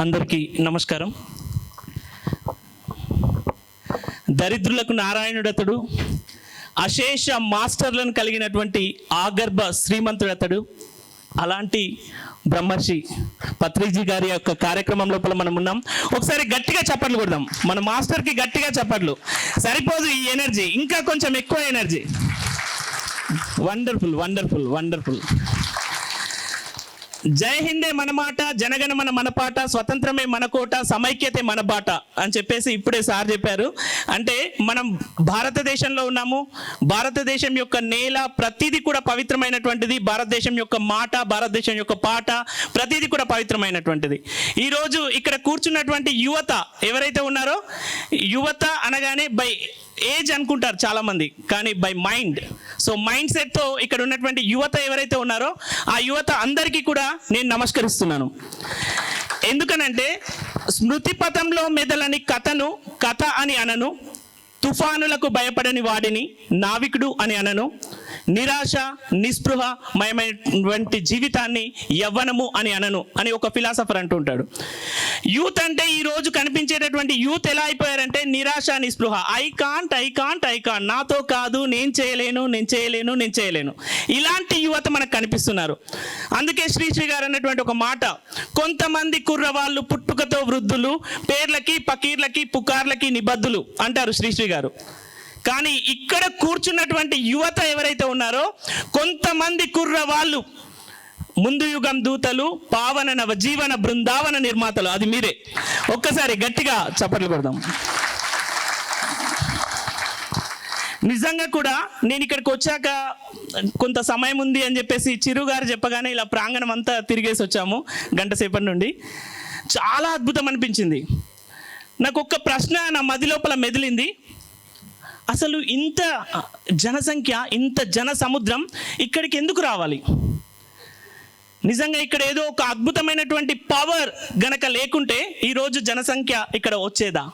అందరికీ నమస్కారం. దరిద్రులకు నారాయణుడతడు, అశేష మాస్టర్లను కలిగినటువంటి ఆగర్భ శ్రీమంతుడతడు. అలాంటి బ్రహ్మర్షి పత్రిజీ గారి యొక్క కార్యక్రమం లోపల మనం ఉన్నాం. ఒకసారి గట్టిగా చప్పట్లు కొడదాం. మన మాస్టర్కి గట్టిగా చప్పట్లు. సరిపోదు ఈ ఎనర్జీ, ఇంకా కొంచెం ఎక్కువ ఎనర్జీ. Wonderful wonderful wonderful. జై హిందే మన మాట, జనగణమన మన పాట, స్వతంత్రమే మన కోట, సమైక్యతే మన బాట అని చెప్పేసి ఇప్పుడే సార్ చెప్పారు. అంటే మనం భారతదేశంలో ఉన్నాము. భారతదేశం యొక్క నేల ప్రతిదీ కూడా పవిత్రమైనటువంటిది. భారతదేశం యొక్క మాట, భారతదేశం యొక్క పాట ప్రతిదీ కూడా పవిత్రమైనటువంటిది. ఈరోజు ఇక్కడ కూర్చున్నటువంటి యువత ఎవరైతే ఉన్నారో, యువత అనగానే బై ఏజ్ అనుకుంటారు చాలామంది, కానీ బై మైండ్. సో మైండ్ సెట్తో ఇక్కడ ఉన్నటువంటి యువత ఎవరైతే ఉన్నారో ఆ యువత అందరికీ కూడా నేను నమస్కరిస్తున్నాను. ఎందుకనంటే స్మృతి పథంలో మెదలని కథను కథ అని అనను, తుఫానులకు భయపడని వాడిని నావికుడు అని అనను, నిరాశ నిస్పృహ మయమైనటువంటి జీవితాన్ని యవ్వనము అని అనను అని ఒక ఫిలాసఫర్ అంటుంటాడు. యూత్ అంటే ఈరోజు కనిపించేటటువంటి యూత్ ఎలా అయిపోయారంటే నిరాశ నిస్పృహ, ఐ కాంట్ నాతో కాదు, నేను చేయలేను. ఇలాంటి యువత మనకు కనిపిస్తున్నారు. అందుకే శ్రీశ్రీ గారు అన్నటువంటి ఒక మాట, కొంతమంది కుర్రవాళ్ళు పుట్టుకతో వృద్ధులు, పేర్లకి పకీర్లకి పుకార్లకి నిబద్ధులు అంటారు శ్రీశ్రీ గారు. కానీ ఇక్కడ కూర్చున్నటువంటి యువత ఎవరైతే ఉన్నారో, కొంతమంది కుర్రవాళ్ళు ముందు యుగం దూతలు, పావన నవ జీవన బృందావన నిర్మాతలు. అది మీరే. ఒక్కసారి గట్టిగా చప్పట్లు కొడదాం. నిజంగా కూడా నేను ఇక్కడికి వచ్చాక కొంత సమయం ఉంది అని చెప్పేసి చిరు గారు చెప్పగానే ఇలా ప్రాంగణం అంతా తిరిగేసి వచ్చాము గంట సేపటి నుండి. చాలా అద్భుతం అనిపించింది. నాకు ఒక్క ప్రశ్న నా మది లోపల మెదిలింది. అసలు ఇంత జనసంఖ్య, ఇంత జన సముద్రం ఇక్కడికి ఎందుకు రావాలి? నిజంగా ఇక్కడ ఏదో ఒక అద్భుతమైనటువంటి పవర్ గనక లేకుంటే ఈరోజు జనసంఖ్య ఇక్కడ వచ్చేదా?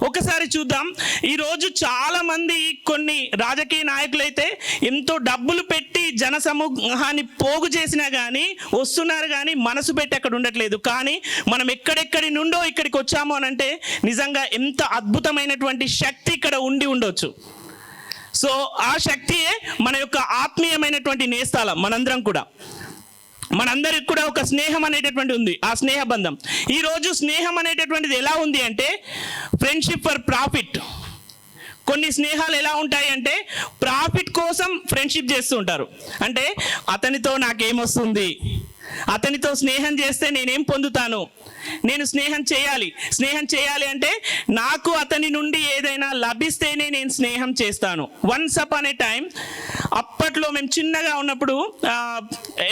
ఒకసారి చూద్దాం. ఈరోజు చాలామంది కొన్ని రాజకీయ నాయకులైతే ఎంతో డబ్బులు పెట్టి జన సమూహాన్ని పోగు చేసినా కానీ వస్తున్నారు, కానీ మనసు పెట్టి అక్కడ ఉండట్లేదు. కానీ మనం ఎక్కడెక్కడి నుండో ఇక్కడికి వచ్చాము అని అంటే నిజంగా ఎంత అద్భుతమైనటువంటి శక్తి ఇక్కడ ఉండి ఉండొచ్చు. సో ఆ శక్తియే మన యొక్క ఆత్మీయమైనటువంటి నేస్తాలం. మనందరికి కూడా ఒక స్నేహం అనేటటువంటి ఉంది, ఆ స్నేహ బంధం. ఈరోజు స్నేహం అనేటటువంటిది ఎలా ఉంది అంటే ఫ్రెండ్షిప్ ఫర్ ప్రాఫిట్. కొన్ని స్నేహాలు ఎలా ఉంటాయి అంటే ప్రాఫిట్ కోసం ఫ్రెండ్షిప్ చేస్తూ ఉంటారు. అంటే అతనితో నాకేమొస్తుంది, అతనితో స్నేహం చేస్తే నేనేం పొందుతాను, నేను స్నేహం చేయాలి అంటే నాకు అతని నుండి ఏదైనా లభిస్తేనే నేను స్నేహం చేస్తాను. వన్స్ అపాన్ ఏ టైం, అప్పట్లో మేము చిన్నగా ఉన్నప్పుడు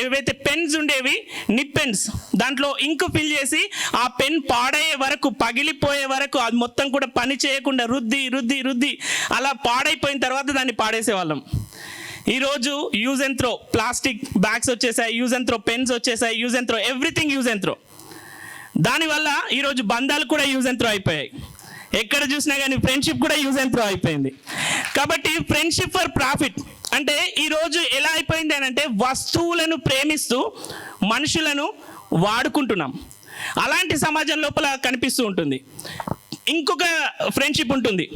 ఏవైతే పెన్స్ ఉండేవి, నిప్ పెన్స్, దాంట్లో ఇంక్ ఫిల్ చేసి ఆ పెన్ పాడయ్యే వరకు, పగిలిపోయే వరకు, అది మొత్తం కూడా పని చేయకుండా రుద్ది అలా పాడైపోయిన తర్వాత దాన్ని పాడేసేవాళ్ళం. ఈరోజు use and throw, plastic bags వచ్చేసాయి, యూజ్ అండ్ త్రో పెన్స్ వచ్చేసాయి, use and throw, everything use and throw. దానివల్ల ఈరోజు బంధాలు కూడా యూజ్ అండ్ త్రో అయిపోయాయి. ఎక్కడ చూసినా కానీ ఫ్రెండ్షిప్ కూడా యూజ్ అండ్ త్రో అయిపోయింది. కాబట్టి ఫ్రెండ్షిప్ ఫర్ ప్రాఫిట్ అంటే ఈరోజు ఎలా అయిపోయింది అని అంటే వస్తువులను ప్రేమిస్తూ మనుషులను వాడుకుంటున్నాం. అలాంటి సమాజం లోపల కనిపిస్తూ ఉంటుంది. ఇంకొక ఫ్రెండ్షిప్ ఉంటుంది.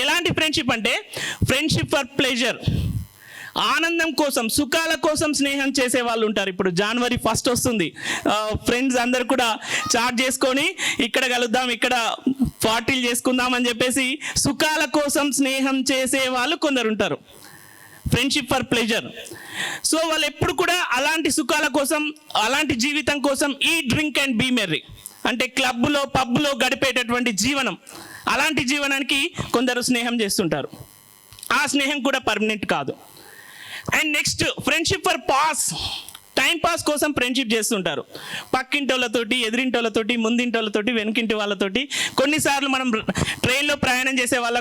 ఎలాంటి ఫ్రెండ్షిప్ అంటే ఫ్రెండ్షిప్ ఫర్ ప్లెజర్, ఆనందం కోసం, సుఖాల కోసం స్నేహం చేసే వాళ్ళు ఉంటారు. ఇప్పుడు January 1 వస్తుంది, ఫ్రెండ్స్ అందరు కూడా చాట్ చేసుకొని ఇక్కడ కలుద్దాం, ఇక్కడ పార్టీలు చేసుకుందాం అని చెప్పేసి సుఖాల కోసం స్నేహం చేసే వాళ్ళు కొందరు ఉంటారు. Friendship for pleasure. సో వాళ్ళు ఎప్పుడు కూడా అలాంటి సుఖాల కోసం, అలాంటి జీవితం కోసం ఈ డ్రింక్ అండ్ బీ మెర్రీ అంటే క్లబ్లో పబ్లో గడిపేటటువంటి జీవనం, అలాంటి జీవనానికి కొందరు స్నేహం చేస్తుంటారు. ఆ స్నేహం కూడా పర్మనెంట్ కాదు. And next friendship for pass, time pass కోసం ఫ్రెండ్షిప్ చేస్తుంటారు. పక్కింటి వాళ్ళతోటి, ఎదురింటి వాళ్ళతోటి, ముందింటి వాళ్ళతోటి, వెనుకింటి వాళ్ళతోటి. కొన్నిసార్లు మనం ట్రైన్లో ప్రయాణం చేసే వాళ్ళ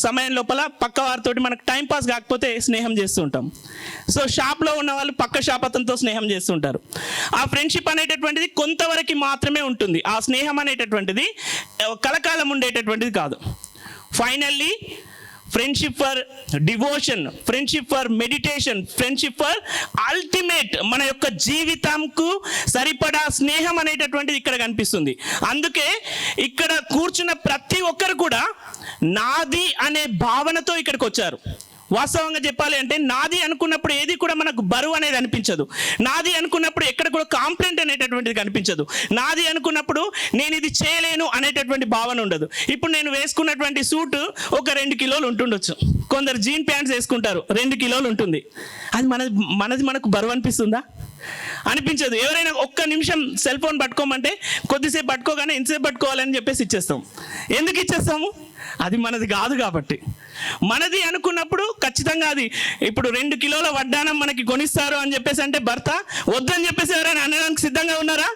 సమయం లోపల పక్క వారితోటి మనకు టైం పాస్ కాకపోతే స్నేహం చేస్తూ ఉంటాం. సో షాప్లో ఉన్న వాళ్ళు పక్క షాప్ అతనితో స్నేహం చేస్తుంటారు. ఆ ఫ్రెండ్షిప్ అనేటటువంటిది కొంతవరకు మాత్రమే ఉంటుంది. ఆ స్నేహం అనేటటువంటిది కలకాలం ఉండేటటువంటిది కాదు. Finally friendship for devotion, friendship for meditation, friendship for ultimate, మన యొక్క జీవితంకు సరిపడా స్నేహం అనేటటువంటిది ఇక్కడ కనిపిస్తుంది. అందుకే ఇక్కడ కూర్చున్న ప్రతి ఒక్కరు కూడా నాది అనే భావనతో ఇక్కడికి వచ్చారు. వాస్తవంగా చెప్పాలి అంటే నాది అనుకున్నప్పుడు ఏది కూడా మనకు బరువు అనేది అనిపించదు. నాది అనుకున్నప్పుడు ఎక్కడ కూడా కాంప్లైంట్ అనేటటువంటిది కనిపించదు. నాది అనుకున్నప్పుడు నేను ఇది చేయలేను అనేటటువంటి భావన ఉండదు. ఇప్పుడు నేను వేసుకున్నటువంటి సూటు ఒక 2 కిలోలు ఉంటుండొచ్చు, కొందరు జీన్ ప్యాంట్స్ వేసుకుంటారు 2 కిలోలు ఉంటుంది. అది మనది మనకు బరువు అనిపిస్తుందా? అనిపించదు. ఎవరైనా ఒక్క నిమిషం సెల్ ఫోన్ పట్టుకోమంటే కొద్దిసేపు పట్టుకోగానే ఎంతసేపు పట్టుకోవాలని చెప్పేసి ఇచ్చేస్తాం. ఎందుకు ఇచ్చేస్తాము? అది మనది కాదు కాబట్టి. మనది అనుకున్నప్పుడు ఖచ్చితంగా అది ఇప్పుడు 2 కిలోల వడ్డానం మనకి కొనిస్తారు అని చెప్పేసి అంటే భర్త వద్దని చెప్పేసి ఎవరైనా అనడానికి సిద్ధంగా ఉన్నారా?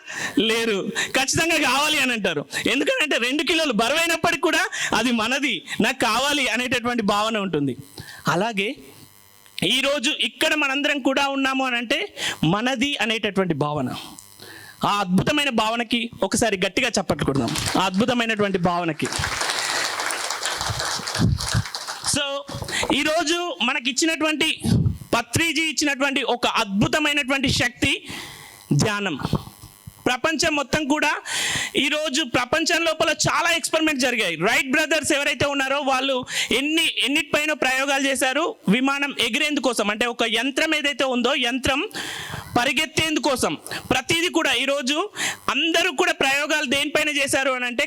లేరు. ఖచ్చితంగా కావాలి అని అంటారు. ఎందుకంటే 2 కిలోలు బరువైనప్పటికీ కూడా అది మనది, నాకు కావాలి అనేటటువంటి భావన ఉంటుంది. అలాగే ఈరోజు ఇక్కడ మనందరం కూడా ఉన్నాము అని అంటే మనది అనేటటువంటి భావన. ఆ అద్భుతమైన భావనకి ఒకసారి గట్టిగా చప్పట్లు కొడదాం. ఆ అద్భుతమైనటువంటి భావనకి. సో ఈరోజు మనకి ఇచ్చినటువంటి పత్రిజీ ఇచ్చినటువంటి ఒక అద్భుతమైనటువంటి శక్తి ధ్యానం. ప్రపంచం మొత్తం కూడా ఈరోజు ప్రపంచం లోపల చాలా ఎక్స్పెరిమెంట్ జరిగాయి. రైట్ బ్రదర్స్ ఎవరైతే ఉన్నారో వాళ్ళు ఎన్నిటిపైన ప్రయోగాలు చేశారు. విమానం ఎగిరేందుకోసం, అంటే ఒక యంత్రం ఏదైతే ఉందో యంత్రం పరిగెత్తేందుకోసం ప్రతిదీ కూడా ఈరోజు అందరూ కూడా ప్రయోగాలు దేనిపైన చేశారు అని అంటే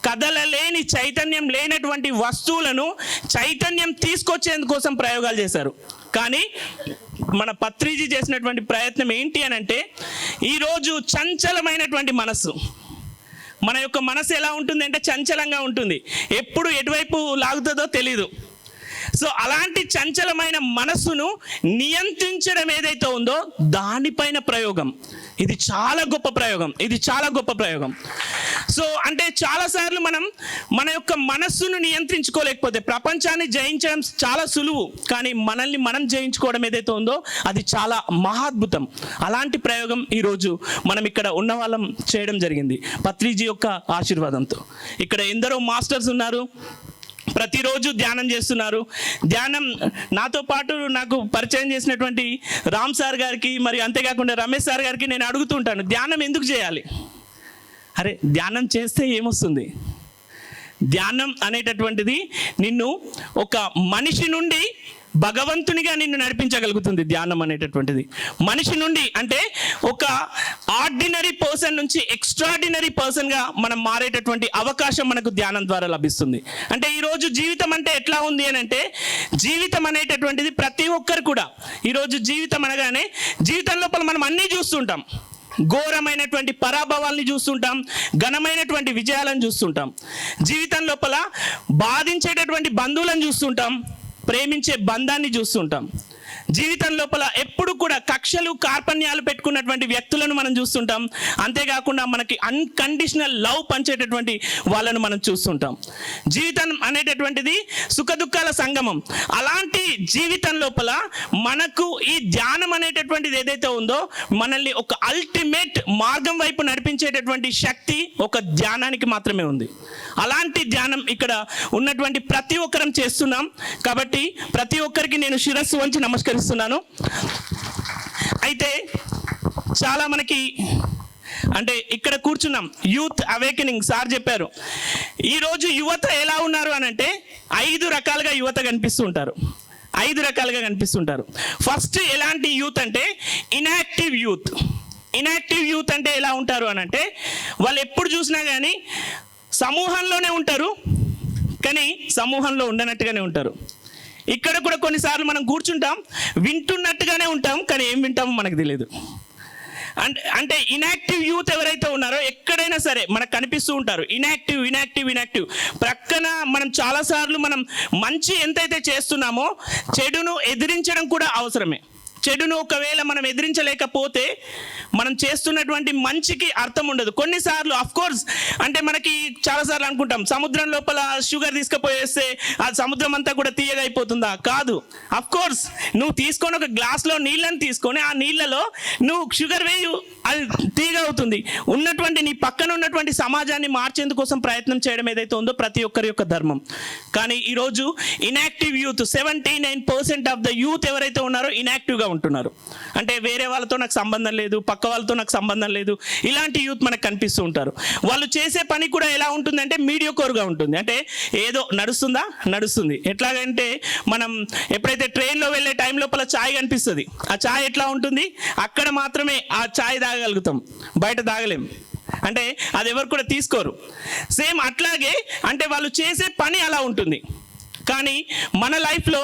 కదలలేని చైతన్యం లేనటువంటి వస్తువులను చైతన్యం తీసుకొచ్చేందుకోసం ప్రయోగాలు చేశారు. కానీ మన పత్రిజీ చేసినటువంటి ప్రయత్నం ఏంటి అని అంటే ఈరోజు చంచలమైనటువంటి మనస్సు, మన యొక్క మనసు ఎలా ఉంటుంది అంటే చంచలంగా ఉంటుంది, ఎప్పుడు ఎటువైపు లాగుతుందో తెలీదు. సో అలాంటి చంచలమైన మనస్సును నియంత్రించడం ఏదైతే ఉందో దానిపైన ప్రయోగం. ఇది చాలా గొప్ప ప్రయోగం, ఇది చాలా గొప్ప ప్రయోగం. సో అంటే చాలాసార్లు మనం మన యొక్క మనస్సును నియంత్రించుకోలేకపోతే ప్రపంచాన్ని జయించడం చాలా సులువు, కానీ మనల్ని మనం జయించుకోవడం ఏదైతే ఉందో అది చాలా మహాద్భుతం. అలాంటి ప్రయోగం ఈరోజు మనం ఇక్కడ ఉన్న వాళ్ళం చేయడం జరిగింది పత్రిజీ యొక్క ఆశీర్వాదంతో. ఇక్కడ ఎందరో మాస్టర్స్ ఉన్నారు, ప్రతిరోజు ధ్యానం చేస్తున్నారు. ధ్యానం నాతో పాటు నాకు పరిచయం చేసినటువంటి రామ్ సార్ గారికి, మరి అంతేకాకుండా రమేష్ సార్ గారికి నేను అడుగుతుంటాను, ధ్యానం ఎందుకు చేయాలి? అరే ధ్యానం చేస్తే ఏమొస్తుంది? ధ్యానం అనేటటువంటిది నిన్ను ఒక మనిషి నుండి భగవంతునిగా నిన్ను నడిపించగలుగుతుంది. ధ్యానం అనేటటువంటిది మనిషి నుండి అంటే ఒక ఆర్డినరీ పర్సన్ నుంచి ఎక్స్ట్రాడినరీ పర్సన్గా మనం మారేటటువంటి అవకాశం మనకు ధ్యానం ద్వారా లభిస్తుంది. అంటే ఈరోజు జీవితం అంటే ఎట్లా ఉంది అని అంటే జీవితం అనేటటువంటిది ప్రతి ఒక్కరు కూడా ఈరోజు జీవితం అనగానే జీవితం లోపల మనం అన్నీ చూస్తుంటాం. ఘోరమైనటువంటి పరాభవాల్ని చూస్తుంటాం, ఘనమైనటువంటి విజయాలను చూస్తుంటాం. జీవితం లోపల బాధించేటటువంటి బంధువులను చూస్తుంటాం, ప్రేమించే బంధాన్ని చూస్తుంటాం. జీవితం లోపల ఎప్పుడు కూడా కక్షలు కార్పణ్యాలు పెట్టుకున్నటువంటి వ్యక్తులను మనం చూస్తుంటాం. అంతేకాకుండా మనకి అన్కండిషనల్ లవ్ పంచేటటువంటి వాళ్ళను మనం చూస్తుంటాం. జీవితం అనేటటువంటిది సుఖదుఖాల సంగమం. అలాంటి జీవితం లోపల మనకు ఈ ధ్యానం అనేటటువంటిది ఏదైతే ఉందో మనల్ని ఒక అల్టిమేట్ మార్గం వైపు నడిపించేటటువంటి శక్తి ఒక ధ్యానానికి మాత్రమే ఉంది. అలాంటి ధ్యానం ఇక్కడ ఉన్నటువంటి ప్రతి ఒక్కరం చేస్తున్నాం. కాబట్టి ప్రతి ఒక్కరికి నేను శిరస్సు వంచి నమస్కరిస్తున్నాను. అయితే చాలా మనకి అంటే ఇక్కడ కూర్చున్నాం, యూత్ అవేకెనింగ్ సార్ చెప్పారు. ఈరోజు యువత ఎలా ఉన్నారు అని అంటే 5 రకాలుగా యువత కనిపిస్తూ ఉంటారు. 5 రకాలుగా కనిపిస్తుంటారు. ఫస్ట్ ఎలాంటి యూత్ అంటే ఇన్యాక్టివ్ యూత్. ఇన్యాక్టివ్ యూత్ అంటే ఎలా ఉంటారు అని అంటే వాళ్ళు ఎప్పుడు చూసినా కానీ సమూహంలోనే ఉంటారు, కానీ సమూహంలో ఉండనట్టుగానే ఉంటారు. ఇక్కడ కూడా కొన్నిసార్లు మనం కూర్చుంటాం, వింటున్నట్టుగానే ఉంటాం, కానీ ఏం వింటామో మనకు తెలియదు. అంటే ఇన్యాక్టివ్ యూత్ ఎవరైతే ఉన్నారో ఎక్కడైనా సరే మనకు కనిపిస్తూ ఉంటారు. ఇన్యాక్టివ్ ప్రక్కన మనం చాలాసార్లు మనం మంచి ఎంతైతే చేస్తున్నామో చెడును ఎదిరించడం కూడా అవసరమే. చెడును ఒకవేళ మనం ఎదిరించలేకపోతే మనం చేస్తున్నటువంటి మంచికి అర్థం ఉండదు. కొన్నిసార్లు కోర్స్ అంటే మనకి చాలాసార్లు అనుకుంటాం సముద్రం లోపల షుగర్ తీసుకుపోయేస్తే ఆ సముద్రం అంతా కూడా తీయగా అయిపోతుందా? కాదు. కోర్స్ నువ్వు తీసుకొని ఒక గ్లాస్లో నీళ్ళని తీసుకొని ఆ నీళ్ళలో నువ్వు షుగర్ వేయు, అది తీయగా అవుతుంది. ఉన్నటువంటి నీ పక్కన ఉన్నటువంటి సమాజాన్ని మార్చేందుకోసం ప్రయత్నం చేయడం ఏదైతే ఉందో ప్రతి ఒక్కరి యొక్క ధర్మం. కానీ ఈరోజు inactive youth 79% of the youth ఎవరైతే ఉన్నారో ఇన్యాక్టివ్గా ఉంటున్నారు. అంటే వేరే వాళ్ళతో నాకు సంబంధం లేదు, పక్క వాళ్ళతో నాకు సంబంధం లేదు, ఇలాంటి యూత్ మనకు కనిపిస్తూ ఉంటారు. వాళ్ళు చేసే పని కూడా ఎలా ఉంటుందంటే మీడియోకోర్గా ఉంటుంది. అంటే ఏదో నడుస్తుందా, నడుస్తుంది. ఎట్లాగంటే మనం ఎప్పుడైతే ట్రైన్లో వెళ్ళే టైం లోపల ఛాయ్ కనిపిస్తుంది, ఆ ఛాయ్ ఎట్లా ఉంటుంది, అక్కడ మాత్రమే ఆ ఛాయ్ తాగలుగుతాం, బయట తాగలేం. అంటే అది ఎవరు కూడా తీసుకోరు. సేమ్ అట్లాగే అంటే వాళ్ళు చేసే పని అలా ఉంటుంది. కానీ మన లైఫ్లో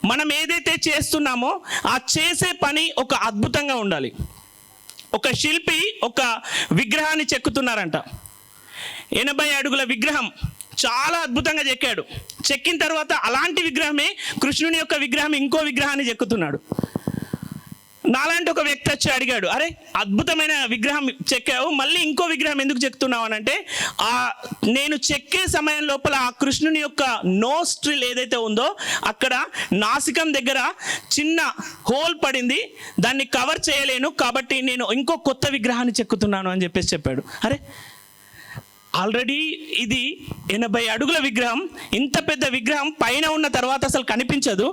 మనం ఏదైతే చేస్తున్నామో ఆ చేసే పని ఒక అద్భుతంగా ఉండాలి. ఒక శిల్పి ఒక విగ్రహాన్ని చెక్కుతున్నారంట. 80 అడుగుల విగ్రహం చాలా అద్భుతంగా చెక్కాడు. చెక్కిన తర్వాత అలాంటి విగ్రహమే కృష్ణుని యొక్క విగ్రహం ఇంకో విగ్రహాన్ని చెక్కుతున్నాడు. నాలాంటి ఒక వ్యక్తి వచ్చి అడిగాడు, అరే అద్భుతమైన విగ్రహం చెక్కావు, మళ్ళీ ఇంకో విగ్రహం ఎందుకు చెక్కుతున్నావు అని అంటే, నేను చెక్కే సమయం లోపల ఆ కృష్ణుని యొక్క నోస్ట్రిల్ ఏదైతే ఉందో అక్కడ నాసికం దగ్గర చిన్న హోల్ పడింది, దాన్ని కవర్ చేయలేను, కాబట్టి నేను ఇంకో కొత్త విగ్రహాన్ని చెక్కుతున్నాను అని చెప్పాడు. అరే ఆల్రెడీ ఇది 80 అడుగుల విగ్రహం, ఇంత పెద్ద విగ్రహం పైన ఉన్న తర్వాత అసలు కనిపించదు,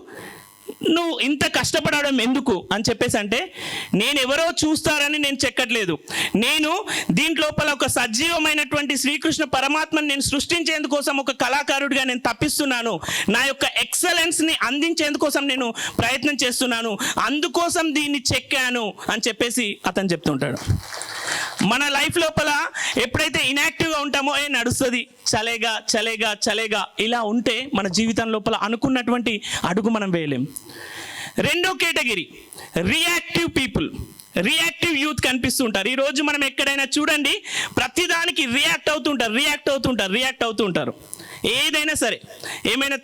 నువ్వు ఇంత కష్టపడడం ఎందుకు అని చెప్పేసి అంటే, నేను ఎవరో చూస్తారని నేను చెక్కట్లేదు, నేను దీంట్లోపల ఒక సజీవమైనటువంటి శ్రీకృష్ణ పరమాత్మని నేను సృష్టించేందుకోసం ఒక కళాకారుడిగా నేను తప్పిస్తున్నాను, నా యొక్క ఎక్సలెన్స్ని అందించేందుకోసం నేను ప్రయత్నం చేస్తున్నాను, అందుకోసం దీన్ని చెక్కాను అని చెప్పేసి అతను చెప్తుంటాడు. మన లైఫ్ లోపల ఎప్పుడైతే ఇన్యాక్టివ్గా ఉంటామో నడుస్తుంది, చలేగా ఇలా ఉంటే మన జీవితం లోపల అనుకున్నటువంటి అడుగు మనం వేయలేం. రెండో category reactive people, reactive youth కనిపిస్తుంటారు. ఈరోజు మనం ఎక్కడైనా చూడండి ప్రతిదానికి రియాక్ట్ అవుతూ ఉంటారు. ఏదైనా సరే, ఏమైనా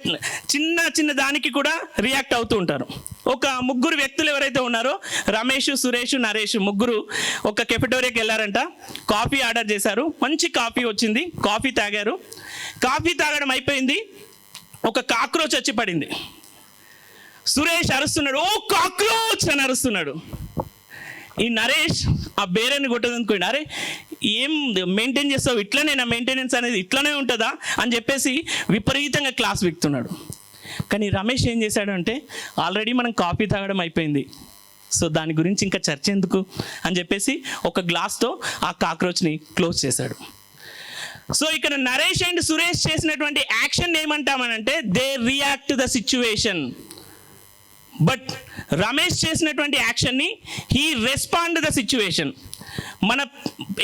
చిన్న దానికి కూడా రియాక్ట్ అవుతూ ఉంటారు. ఒక ముగ్గురు వ్యక్తులు ఎవరైతే ఉన్నారో, రమేష్, సురేష్, నరేష్, ముగ్గురు ఒక కెఫెటోరియాకి వెళ్ళారంట. కాఫీ ఆర్డర్ చేశారు, మంచి కాఫీ వచ్చింది, కాఫీ తాగారు. కాఫీ తాగడం అయిపోయింది, ఒక కాక్రోచ్ వచ్చి పడింది. సురేష్ అరుస్తున్నాడు, ఓ కాక్రోచ్ అని అరుస్తున్నాడు. ఈ నరేష్ ఆ బేరని కొట్టదనుకోండి, అరే ఏం మెయింటైన్ చేస్తావు, ఇట్లనే నా మెయింటెనెన్స్ అనేది ఇట్లనే ఉంటుందా అని చెప్పేసి విపరీతంగా క్లాస్ విక్తున్నాడు. కానీ రమేష్ ఏం చేశాడు అంటే, ఆల్రెడీ మనం కాఫీ తాగడం అయిపోయింది, సో దాని గురించి ఇంకా చర్చ ఎందుకు అని చెప్పేసి ఒక గ్లాస్తో ఆ కాక్రోచ్ని క్లోజ్ చేశాడు. సో ఇక్కడ నరేష్ అండ్ సురేష్ చేసినటువంటి యాక్షన్ ఏమంటామనంటే, they react to the situation. But Ramesh చేసినటువంటి యాక్షన్ని హీ రెస్పాండ్ ద సిచ్యువేషన్. మన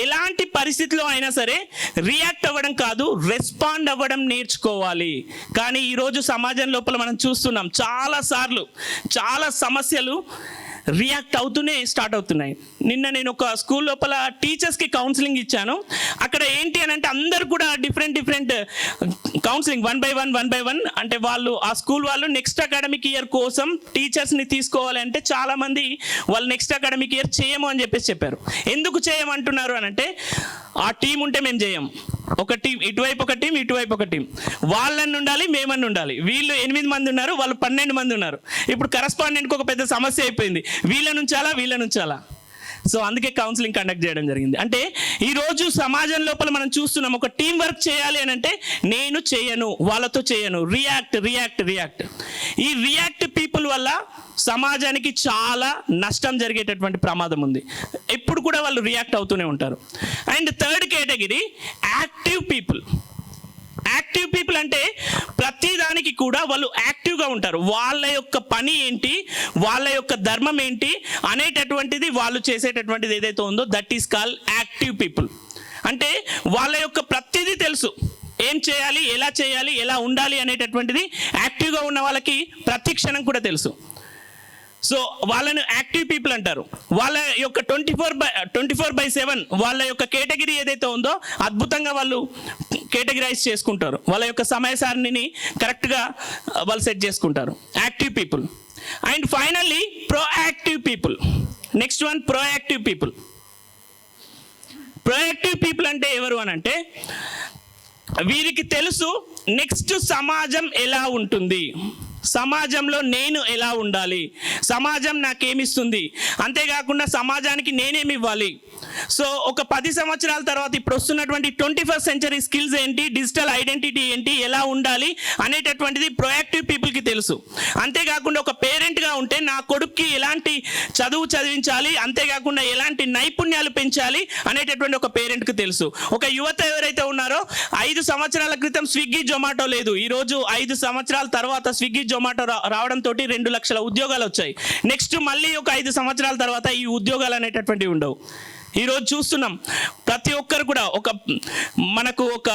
ఎలాంటి పరిస్థితిలో అయినా సరే రియాక్ట్ అవ్వడం కాదు, రెస్పాండ్ అవ్వడం నేర్చుకోవాలి. కానీ ఈరోజు సమాజం లోపల మనం చూస్తున్నాం చాలాసార్లు చాలా సమస్యలు రియాక్ట్ అవుతూనే స్టార్ట్ అవుతున్నాయి. నిన్న నేను ఒక స్కూల్ లోపల టీచర్స్కి కౌన్సిలింగ్ ఇచ్చాను. అక్కడ ఏంటి అని అంటే అందరు కూడా డిఫరెంట్ కౌన్సిలింగ్ 1 by 1 అంటే వాళ్ళు ఆ స్కూల్ వాళ్ళు నెక్స్ట్ అకాడమిక్ ఇయర్ కోసం టీచర్స్ని తీసుకోవాలంటే చాలామంది వాళ్ళు నెక్స్ట్ అకాడమిక్ ఇయర్ చేయము అని చెప్పారు. ఎందుకు చేయమంటున్నారు అని అంటే, ఆ టీం ఉంటే మేము చేయం, ఒక టీం ఇటువైపు ఒక టీం ఇటువైపు ఒక టీం, వాళ్ళని ఉండాలి మేమని ఉండాలి. వీళ్ళు 8 మంది ఉన్నారు, వాళ్ళు 12 మంది ఉన్నారు. ఇప్పుడు కరస్పాండెంట్కి ఒక పెద్ద సమస్య అయిపోయింది, వీళ్ళ నుంచాలా. సో అందుకే కౌన్సిలింగ్ కండక్ట్ చేయడం జరిగింది. అంటే ఈరోజు సమాజం లోపల మనం చూస్తున్నాం, ఒక టీం వర్క్ చేయాలి అని అంటే నేను చేయను, వాళ్ళతో చేయను, రియాక్ట్. ఈ రియాక్ట్ పీపుల్ వల్ల సమాజానికి చాలా నష్టం జరిగేటటువంటి ప్రమాదం ఉంది. ఎప్పుడు కూడా వాళ్ళు రియాక్ట్ అవుతూనే ఉంటారు. And third category active people. Active people అంటే ప్రతి దానికి కూడా వాళ్ళు యాక్టివ్గా ఉంటారు. వాళ్ళ యొక్క పని ఏంటి, వాళ్ళ యొక్క ధర్మం ఏంటి అనేటటువంటిది వాళ్ళు చేసేటటువంటిది ఏదైతే ఉందో that is call active people. అంటే వాళ్ళ యొక్క ప్రతిదీ తెలుసు, ఏం చేయాలి, ఎలా ఉండాలి అనేటటువంటిది యాక్టివ్గా ఉన్న వాళ్ళకి ప్రతి క్షణం కూడా తెలుసు. సో వాళ్ళను యాక్టివ్ పీపుల్ అంటారు. వాళ్ళ యొక్క 24/7 వాళ్ళ యొక్క కేటగిరీ ఏదైతే ఉందో అద్భుతంగా వాళ్ళు కేటగిరైజ్ చేసుకుంటారు. వాళ్ళ యొక్క సమయ సారిణిని కరెక్ట్గా వాళ్ళు సెట్ చేసుకుంటారు. Active people. And finally proactive people. Next one proactive people. Proactive people అంటే ఎవరు అని అంటే వీరికి తెలుసు నెక్స్ట్ సమాజం ఎలా ఉంటుంది, సమాజంలో నేను ఎలా ఉండాలి, సమాజం నాకేమిస్తుంది, అంతేకాకుండా సమాజానికి నేనేమి ఇవ్వాలి. సో ఒక 10 సంవత్సరాల తర్వాత ఇప్పుడు వస్తున్నటువంటి 21st సెంచరీ స్కిల్స్ ఏంటి, డిజిటల్ ఐడెంటిటీ ఏంటి, ఎలా ఉండాలి అనేటటువంటిది ప్రొయాక్టివ్ పీపుల్కి తెలుసు. అంతేకాకుండా ఒక పేరెంట్గా ఉంటే నా కొడుక్కి ఎలాంటి చదువు చదివించాలి, అంతేకాకుండా ఎలాంటి నైపుణ్యాలు పెంచాలి అనేటటువంటి ఒక పేరెంట్కి తెలుసు. ఒక యువత ఎవరైతే ఉన్నారో 5 సంవత్సరాల క్రితం స్విగ్గీ జొమాటో లేదు, ఈరోజు 5 సంవత్సరాల తర్వాత స్విగ్గీ జొమాటో రావడంతో 2 లక్షల ఉద్యోగాలు వచ్చాయి. నెక్స్ట్ మళ్ళీ ఒక 5 సంవత్సరాల తర్వాత ఈ ఉద్యోగాలు అనేటటువంటివి ఉండవు. ఈరోజు చూస్తున్నాం ప్రతి ఒక్కరు కూడా మనకు ఒక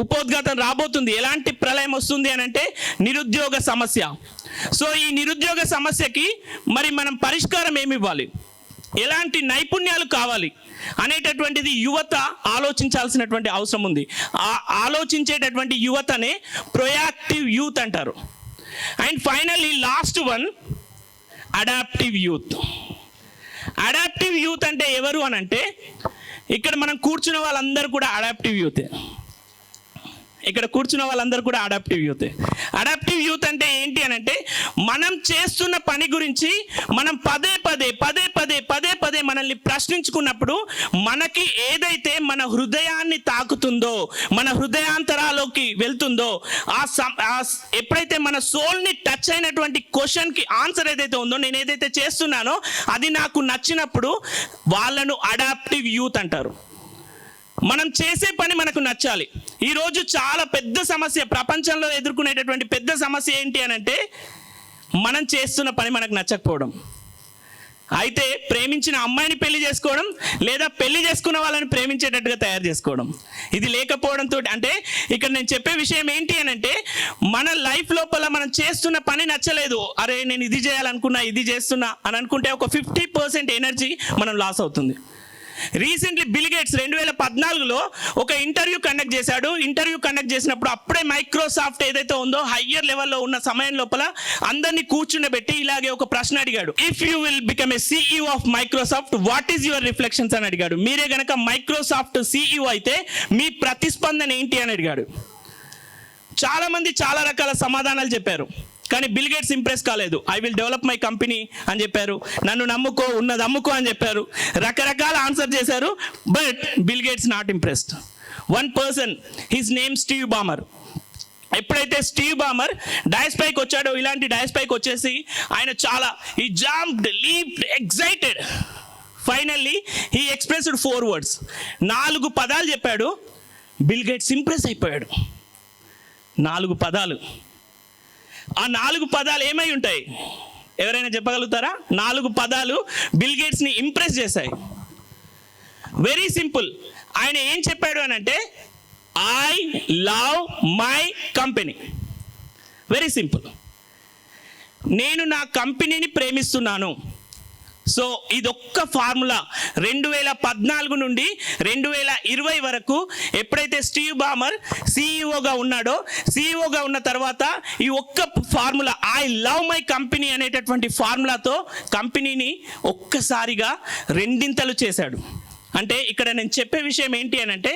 ఉపోద్ఘాతం రాబోతుంది. ఎలాంటి ప్రళయం వస్తుంది అని అంటే నిరుద్యోగ సమస్య. సో ఈ నిరుద్యోగ సమస్యకి మరి మనం పరిష్కారం ఏమి ఇవ్వాలి, ఎలాంటి నైపుణ్యాలు కావాలి అనేటటువంటిది యువత ఆలోచించాల్సినటువంటి అవసరం ఉంది. ఆలోచించేటటువంటి యువతనే ప్రొయాక్టివ్ యూత్ అంటారు. And finally last one adaptive youth. Adaptive youth అంటే ఎవరు అని అంటే ఇక్కడ మనం కూర్చున్న వాళ్ళందరూ కూడా అడాప్టివ్ యూతే. ఇక్కడ కూర్చున్న వాళ్ళందరూ కూడా అడాప్టివ్ యూతే. అడాప్టివ్ యూత్ అంటే ఏంటి అని అంటే మనం చేస్తున్న పని గురించి మనం పదే పదే మనల్ని ప్రశ్నించుకున్నప్పుడు మనకి ఏదైతే మన హృదయాన్ని తాకుతుందో, మన హృదయాంతరాలోకి వెళ్తుందో, ఎప్పుడైతే మన సోల్ని టచ్ అయినటువంటి క్వశ్చన్కి ఆన్సర్ ఏదైతే ఉందో, నేను ఏదైతే చేస్తున్నానో అది నాకు నచ్చినప్పుడు వాళ్ళను అడాప్టివ్ యూత్ అంటారు. మనం చేసే పని మనకు నచ్చాలి. ఈరోజు చాలా పెద్ద సమస్య, ప్రపంచంలో ఎదుర్కొనేటటువంటి పెద్ద సమస్య ఏంటి అని అంటే మనం చేస్తున్న పని మనకు నచ్చకపోవడం. అయితే ప్రేమించిన అమ్మాయిని పెళ్లి చేసుకోవడం, లేదా పెళ్లి చేసుకున్న వాళ్ళని ప్రేమించేటట్టుగా తయారు చేసుకోవడం, ఇది లేకపోవడంతో అంటే ఇక్కడ నేను చెప్పే విషయం ఏంటి అని అంటే మన లైఫ్ లోపల మనం చేస్తున్న పని నచ్చలేదు, అరే నేను ఇది చేయాలనుకున్నా, ఇది చేస్తున్నా అని అనుకుంటే ఒక 50% ఎనర్జీ మనం లాస్ అవుతుంది. రీసెంట్లీ బిల్ గేట్స్ 2014లో ఒక ఇంటర్వ్యూ కండక్ట్ చేశాడు. ఇంటర్వ్యూ కండక్ట్ చేసినప్పుడు అప్పుడే మైక్రోసాఫ్ట్ ఏదైతే ఉందో హయ్యర్ లెవెల్లో ఉన్న సమయం లోపల అందరినీ కూర్చుండబెట్టి ఇలాగే ఒక ప్రశ్న అడిగాడు. If you will become a CEO of Microsoft, what is your reflections అని అడిగాడు. మీరే గనక మైక్రోసాఫ్ట్ CEO అయితే మీ ప్రతిస్పందన ఏంటి అని అడిగాడు. చాలా మంది చాలా రకాల సమాధానాలు చెప్పారు, కానీ బిల్ గేట్స్ ఇంప్రెస్ కాలేదు. I will develop my company అని చెప్పారు, నన్ను నమ్ముకో, ఉన్నది అమ్ముకో అని చెప్పారు, రకరకాల ఆన్సర్ చేశారు. But bill gates not impressed. One person, his name Steve Balmer. ఎప్పుడైతే స్టీవ్ బామర్ డయాస్ పైకి వచ్చాడో, ఇలాంటి డయాస్ పైకి వచ్చేసి ఆయన చాలా ఈ jumped, leaped, excited. Finally he expressed 4 words, 4 పదాలు చెప్పాడు. బిల్ గేట్స్ ఇంప్రెస్ అయిపోయాడు. 4 పదాలు. ఆ 4 పదాలు ఏమై ఉంటాయి ఎవరైనా చెప్పగలుగుతారా? 4 పదాలు బిల్ గేట్స్ని ఇంప్రెస్ చేశాయి. Very simple. ఆయన ఏం చెప్పాడు అని అంటే I love my company. Very simple. నేను నా కంపెనీని ప్రేమిస్తున్నాను. సో ఇదొక్క ఫార్ములా 2014 నుండి 2020 వరకు ఎప్పుడైతే స్టీవ్ బామర్ CEOగా ఉన్నాడో, CEOగా ఉన్న తర్వాత ఈ ఒక్క formula I love my company అనేటటువంటి ఫార్ములాతో కంపెనీని ఒక్కసారిగా 2 చేశాడు. అంటే ఇక్కడ నేను చెప్పే విషయం ఏంటి అని అంటే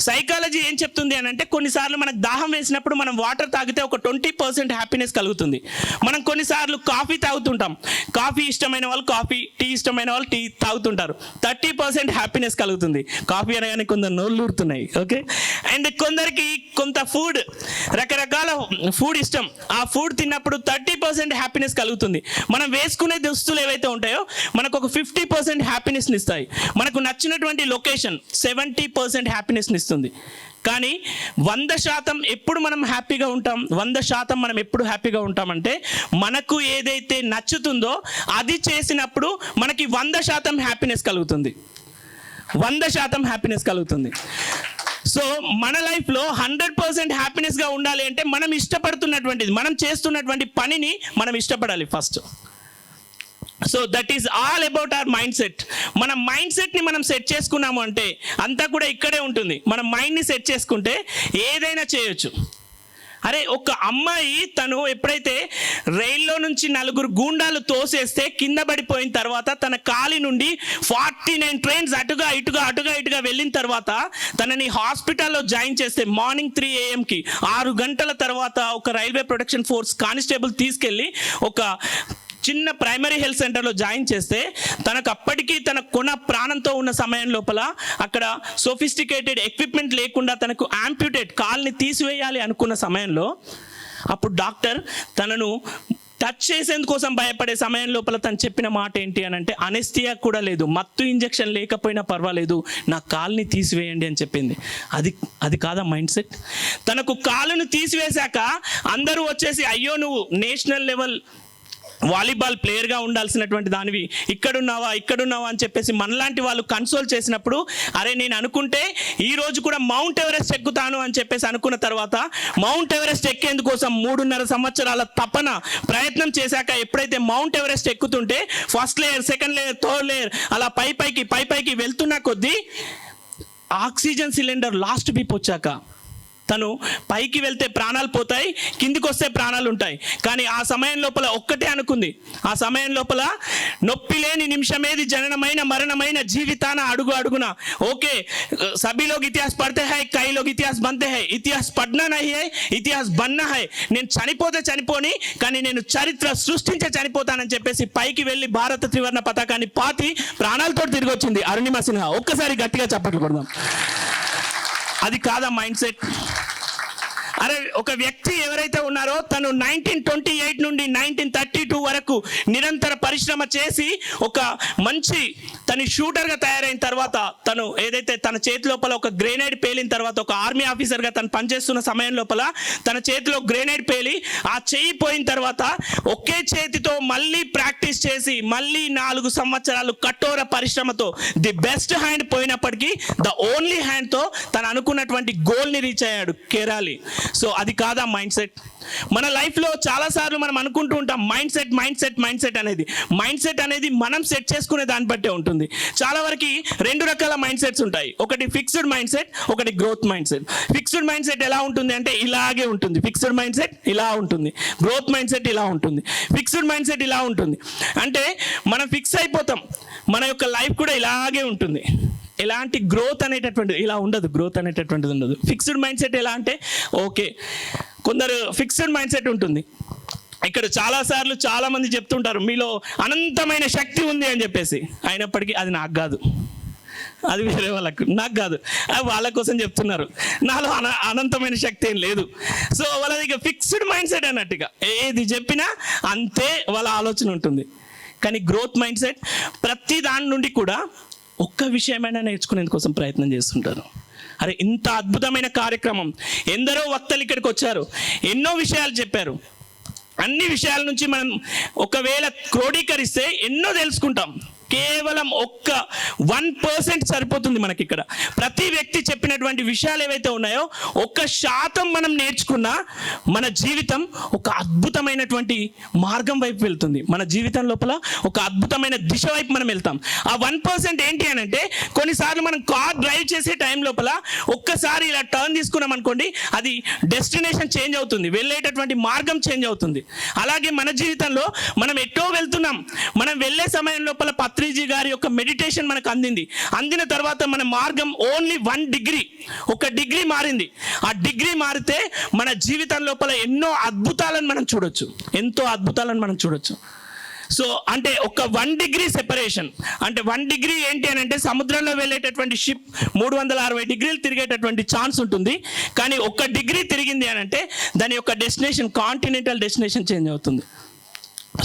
సైకాలజీ ఏం చెప్తుంది అని అంటే కొన్నిసార్లు మనకు దాహం వేసినప్పుడు మనం వాటర్ తాగితే ఒక 20% హ్యాపీనెస్ కలుగుతుంది. మనం కొన్నిసార్లు కాఫీ తాగుతుంటాం, కాఫీ ఇష్టమైన వాళ్ళు కాఫీ, టీ ఇష్టమైన వాళ్ళు టీ తాగుతుంటారు, 30% హ్యాపీనెస్ కలుగుతుంది. కాఫీ అనగానే కొందరు నోళ్ళు ఊరుతున్నాయి, ఓకే. అండ్ కొందరికి కొంత ఫుడ్, రకరకాల ఫుడ్ ఇష్టం, ఆ ఫుడ్ తిన్నప్పుడు 30% హ్యాపీనెస్ కలుగుతుంది. మనం వేసుకునే దుస్తులు ఏవైతే ఉంటాయో మనకు ఒక 50% హ్యాపీనెస్ని ఇస్తాయి. మనకు నచ్చిన లొకేషన్ 70% హ్యాపీనెస్ని ఇస్తుంది. కానీ 100% ఎప్పుడు మనం హ్యాపీగా ఉంటాం, 100% మనం ఎప్పుడు హ్యాపీగా ఉంటామంటే మనకు ఏదైతే నచ్చుతుందో అది చేసినప్పుడు మనకి 100% హ్యాపీనెస్ కలుగుతుంది. 100% హ్యాపీనెస్ కలుగుతుంది. సో మన లైఫ్లో 100% హ్యాపీనెస్గా ఉండాలి అంటే మనం ఇష్టపడుతున్నటువంటిది, మనం చేస్తున్నటువంటి పనిని మనం ఇష్టపడాలి first. So that is all about our mindset. మన మైండ్ సెట్ని మనం సెట్ చేసుకున్నాము అంటే అంతా కూడా ఇక్కడే ఉంటుంది. మన మైండ్ని సెట్ చేసుకుంటే ఏదైనా చేయొచ్చు. అరే ఒక అమ్మాయి తను ఎప్పుడైతే రైల్లో నుంచి 4 గూండాలు తోసేస్తే కింద పడిపోయిన తర్వాత తన కాలి నుండి 49 ట్రైన్స్ అటుగా ఇటుగా వెళ్ళిన తర్వాత తనని హాస్పిటల్లో జాయిన్ చేస్తే మార్నింగ్ 3 AM 6 గంటల తర్వాత ఒక రైల్వే ప్రొటెక్షన్ ఫోర్స్ కానిస్టేబుల్ తీసుకెళ్ళి ఒక చిన్న ప్రైమరీ హెల్త్ సెంటర్లో జాయిన్ చేస్తే తనకు అప్పటికీ తన ప్రాణంతో ఉన్న సమయం లోపల అక్కడ సోఫిస్టికేటెడ్ ఎక్విప్మెంట్ లేకుండా తనకు యాంప్యూటేట్ కాల్ని తీసివేయాలి అనుకున్న సమయంలో అప్పుడు డాక్టర్ తనను టచ్ చేసేందుకోసం భయపడే సమయం లోపల తను చెప్పిన మాట ఏంటి అని అంటే, అనెస్థియా కూడా లేదు, మత్తు ఇంజెక్షన్ లేకపోయినా పర్వాలేదు, నా కాల్ని తీసివేయండి అని చెప్పింది. అది కాదా మైండ్ సెట్? తనకు కాలును తీసివేశాక అందరూ వచ్చేసి అయ్యో నువ్వు నేషనల్ లెవెల్ వాలీబాల్ ప్లేయర్గా ఉండాల్సినటువంటి దానివి ఇక్కడున్నావా అని చెప్పేసి మనలాంటి వాళ్ళు కన్సోల్ చేసినప్పుడు, అరే నేను అనుకుంటే ఈరోజు కూడా మౌంట్ ఎవరెస్ట్ ఎక్కుతాను అని చెప్పేసి అనుకున్న తర్వాత మౌంట్ ఎవరెస్ట్ ఎక్కేందుకోసం 3.5 సంవత్సరాల తపన ప్రయత్నం చేశాక ఎప్పుడైతే మౌంట్ ఎవరెస్ట్ ఎక్కుతుంటే first layer, second layer, third layer అలా పైపైకి వెళ్తున్న కొద్దీ ఆక్సిజన్ సిలిండర్ లాస్ట్ బీప్ వచ్చాక తను పైకి వెళ్తే ప్రాణాలు పోతాయి, కిందికి వస్తే ప్రాణాలు ఉంటాయి. కానీ ఆ సమయం లోపల ఒక్కటే అనుకుంది, ఆ సమయం లోపల నొప్పి లేని నిమిషమేది జననమైన మరణమైన జీవితాన అడుగున ఓకే సభీ లోగ్ ఇతిహాస్ పढ़ते हैं, कई लोग इतिहास बनते हैं, इतिहास पढ़ना नहीं है, इतिहास बनना है. నేను చనిపోని కానీ నేను చరిత్ర సృష్టించే చనిపోతానని చెప్పేసి పైకి వెళ్ళి భారత త్రివర్ణ పతాకాన్ని పాతి ప్రాణాలతో తిరిగి వచ్చింది అరుణిమ సిన్హా. ఒక్కసారి గట్టిగా చప్పట్లు కొడదాం. అది కాదా మైండ్ సెట్? అరే ఒక వ్యక్తి ఎవరైతే ఉన్నారో తను 1928 నుండి 1932 వరకు నిరంతర పరిశ్రమ చేసి ఒక మంచి తను షూటర్గా తయారైన తర్వాత, తను ఏదైతే తన చేతి లోపల ఒక గ్రెనేడ్ పేలిన తర్వాత ఒక ఆర్మీ ఆఫీసర్గా తను పనిచేస్తున్న సమయం లోపల తన చేతిలో గ్రెనేడ్ పేలి ఆ చెయ్యి పోయిన తర్వాత ఒకే చేతితో మళ్ళీ ప్రాక్టీస్ చేసి మళ్ళీ 4 సంవత్సరాలు కఠోర పరిశ్రమతో ది బెస్ట్ హ్యాండ్ పోయినప్పటికీ ద ఓన్లీ హ్యాండ్తో తను అనుకున్నటువంటి గోల్ని రీచ్ అయ్యాడు కేరాలి. సో అది కాదా మైండ్ సెట్? మన లైఫ్లో చాలాసార్లు మనం అనుకుంటూ ఉంటాం మైండ్ సెట్ అనేది మనం సెట్ చేసుకునే దాన్ని బట్టే ఉంటుంది. చాలా వరకు 2 రకాల మైండ్ సెట్స్ ఉంటాయి. ఒకటి ఫిక్స్డ్ మైండ్ సెట్, ఒకటి growth mind set. Fixed mind set ఎలా ఉంటుంది అంటే ఇలాగే ఉంటుంది. ఫిక్స్డ్ మైండ్ సెట్ ఇలా ఉంటుంది. గ్రోత్ మైండ్ సెట్ ఇలా ఉంటుంది. ఫిక్స్డ్ మైండ్ సెట్ ఇలా ఉంటుంది అంటే మనం ఫిక్స్ అయిపోతాం, మన యొక్క లైఫ్ కూడా ఇలాగే ఉంటుంది. ఎలాంటి గ్రోత్ అనేటటువంటిది ఇలా ఉండదు. ఫిక్స్డ్ మైండ్ సెట్ ఎలా అంటే ఓకే కొందరు ఫిక్స్డ్ మైండ్ సెట్ ఉంటుంది. ఇక్కడ చాలాసార్లు చాలామంది చెప్తుంటారు మీలో అనంతమైన శక్తి ఉంది అని చెప్పేసి, అయినప్పటికీ అది నాకు కాదు, అది వేరే వాళ్ళకు, నాకు కాదు, వాళ్ళ కోసం చెప్తున్నారు. నాలో అనంతమైన శక్తి ఏం లేదు. సో వాళ్ళది ఫిక్స్డ్ మైండ్ సెట్ అన్నట్టుగా ఏది చెప్పినా అంతే వాళ్ళ ఆలోచన ఉంటుంది. కానీ గ్రోత్ మైండ్ సెట్ ప్రతి దాని నుండి కూడా ఒక్క విషయమైనా నేర్చుకునేందుకోసం ప్రయత్నం చేస్తుంటారు. అరే ఇంత అద్భుతమైన కార్యక్రమం, ఎందరో వక్తలు ఇక్కడికి వచ్చారు, ఎన్నో విషయాలు చెప్పారు. అన్ని విషయాల నుంచి మనం ఒకవేళ క్రోడీకరిస్తే ఎన్నో తెలుసుకుంటాం. కేవలం 1% సరిపోతుంది మనకి. ఇక్కడ ప్రతి వ్యక్తి చెప్పినటువంటి విషయాలు ఏవైతే ఉన్నాయో 1% మనం నేర్చుకున్నా మన జీవితం ఒక అద్భుతమైనటువంటి మార్గం వైపు వెళ్తుంది. మన జీవితం లోపల ఒక అద్భుతమైన దిశ వైపు మనం వెళ్తాం. ఆ 1% ఏంటి అని అంటే కొన్నిసార్లు మనం కార్ డ్రైవ్ చేసే టైం లోపల ఒక్కసారి ఇలా టర్న్ తీసుకున్నాం అనుకోండి, అది డెస్టినేషన్ చేంజ్ అవుతుంది, వెళ్ళేటటువంటి మార్గం చేంజ్ అవుతుంది. అలాగే మన జీవితంలో మనం ఎటో వెళ్తున్నాం, మనం వెళ్ళే సమయం లోపల పత్రిజీ గారి యొక్క మెడిటేషన్ మనకు అందిన తర్వాత మన మార్గం ఓన్లీ 1 డిగ్రీ, 1 డిగ్రీ మారింది. ఆ డిగ్రీ మారితే మన జీవితం లోపల ఎంతో అద్భుతాలను మనం చూడొచ్చు. సో అంటే ఒక 1 డిగ్రీ సెపరేషన్, అంటే 1 డిగ్రీ ఏంటి అని అంటే సముద్రంలో వెళ్ళేటటువంటి షిప్ 360 డిగ్రీలు తిరిగేటటువంటి ఛాన్స్ ఉంటుంది. కానీ 1 డిగ్రీ తిరిగింది అని అంటే దాని యొక్క డెస్టినేషన్, కాంటినెంటల్ డెస్టినేషన్ చేంజ్ అవుతుంది.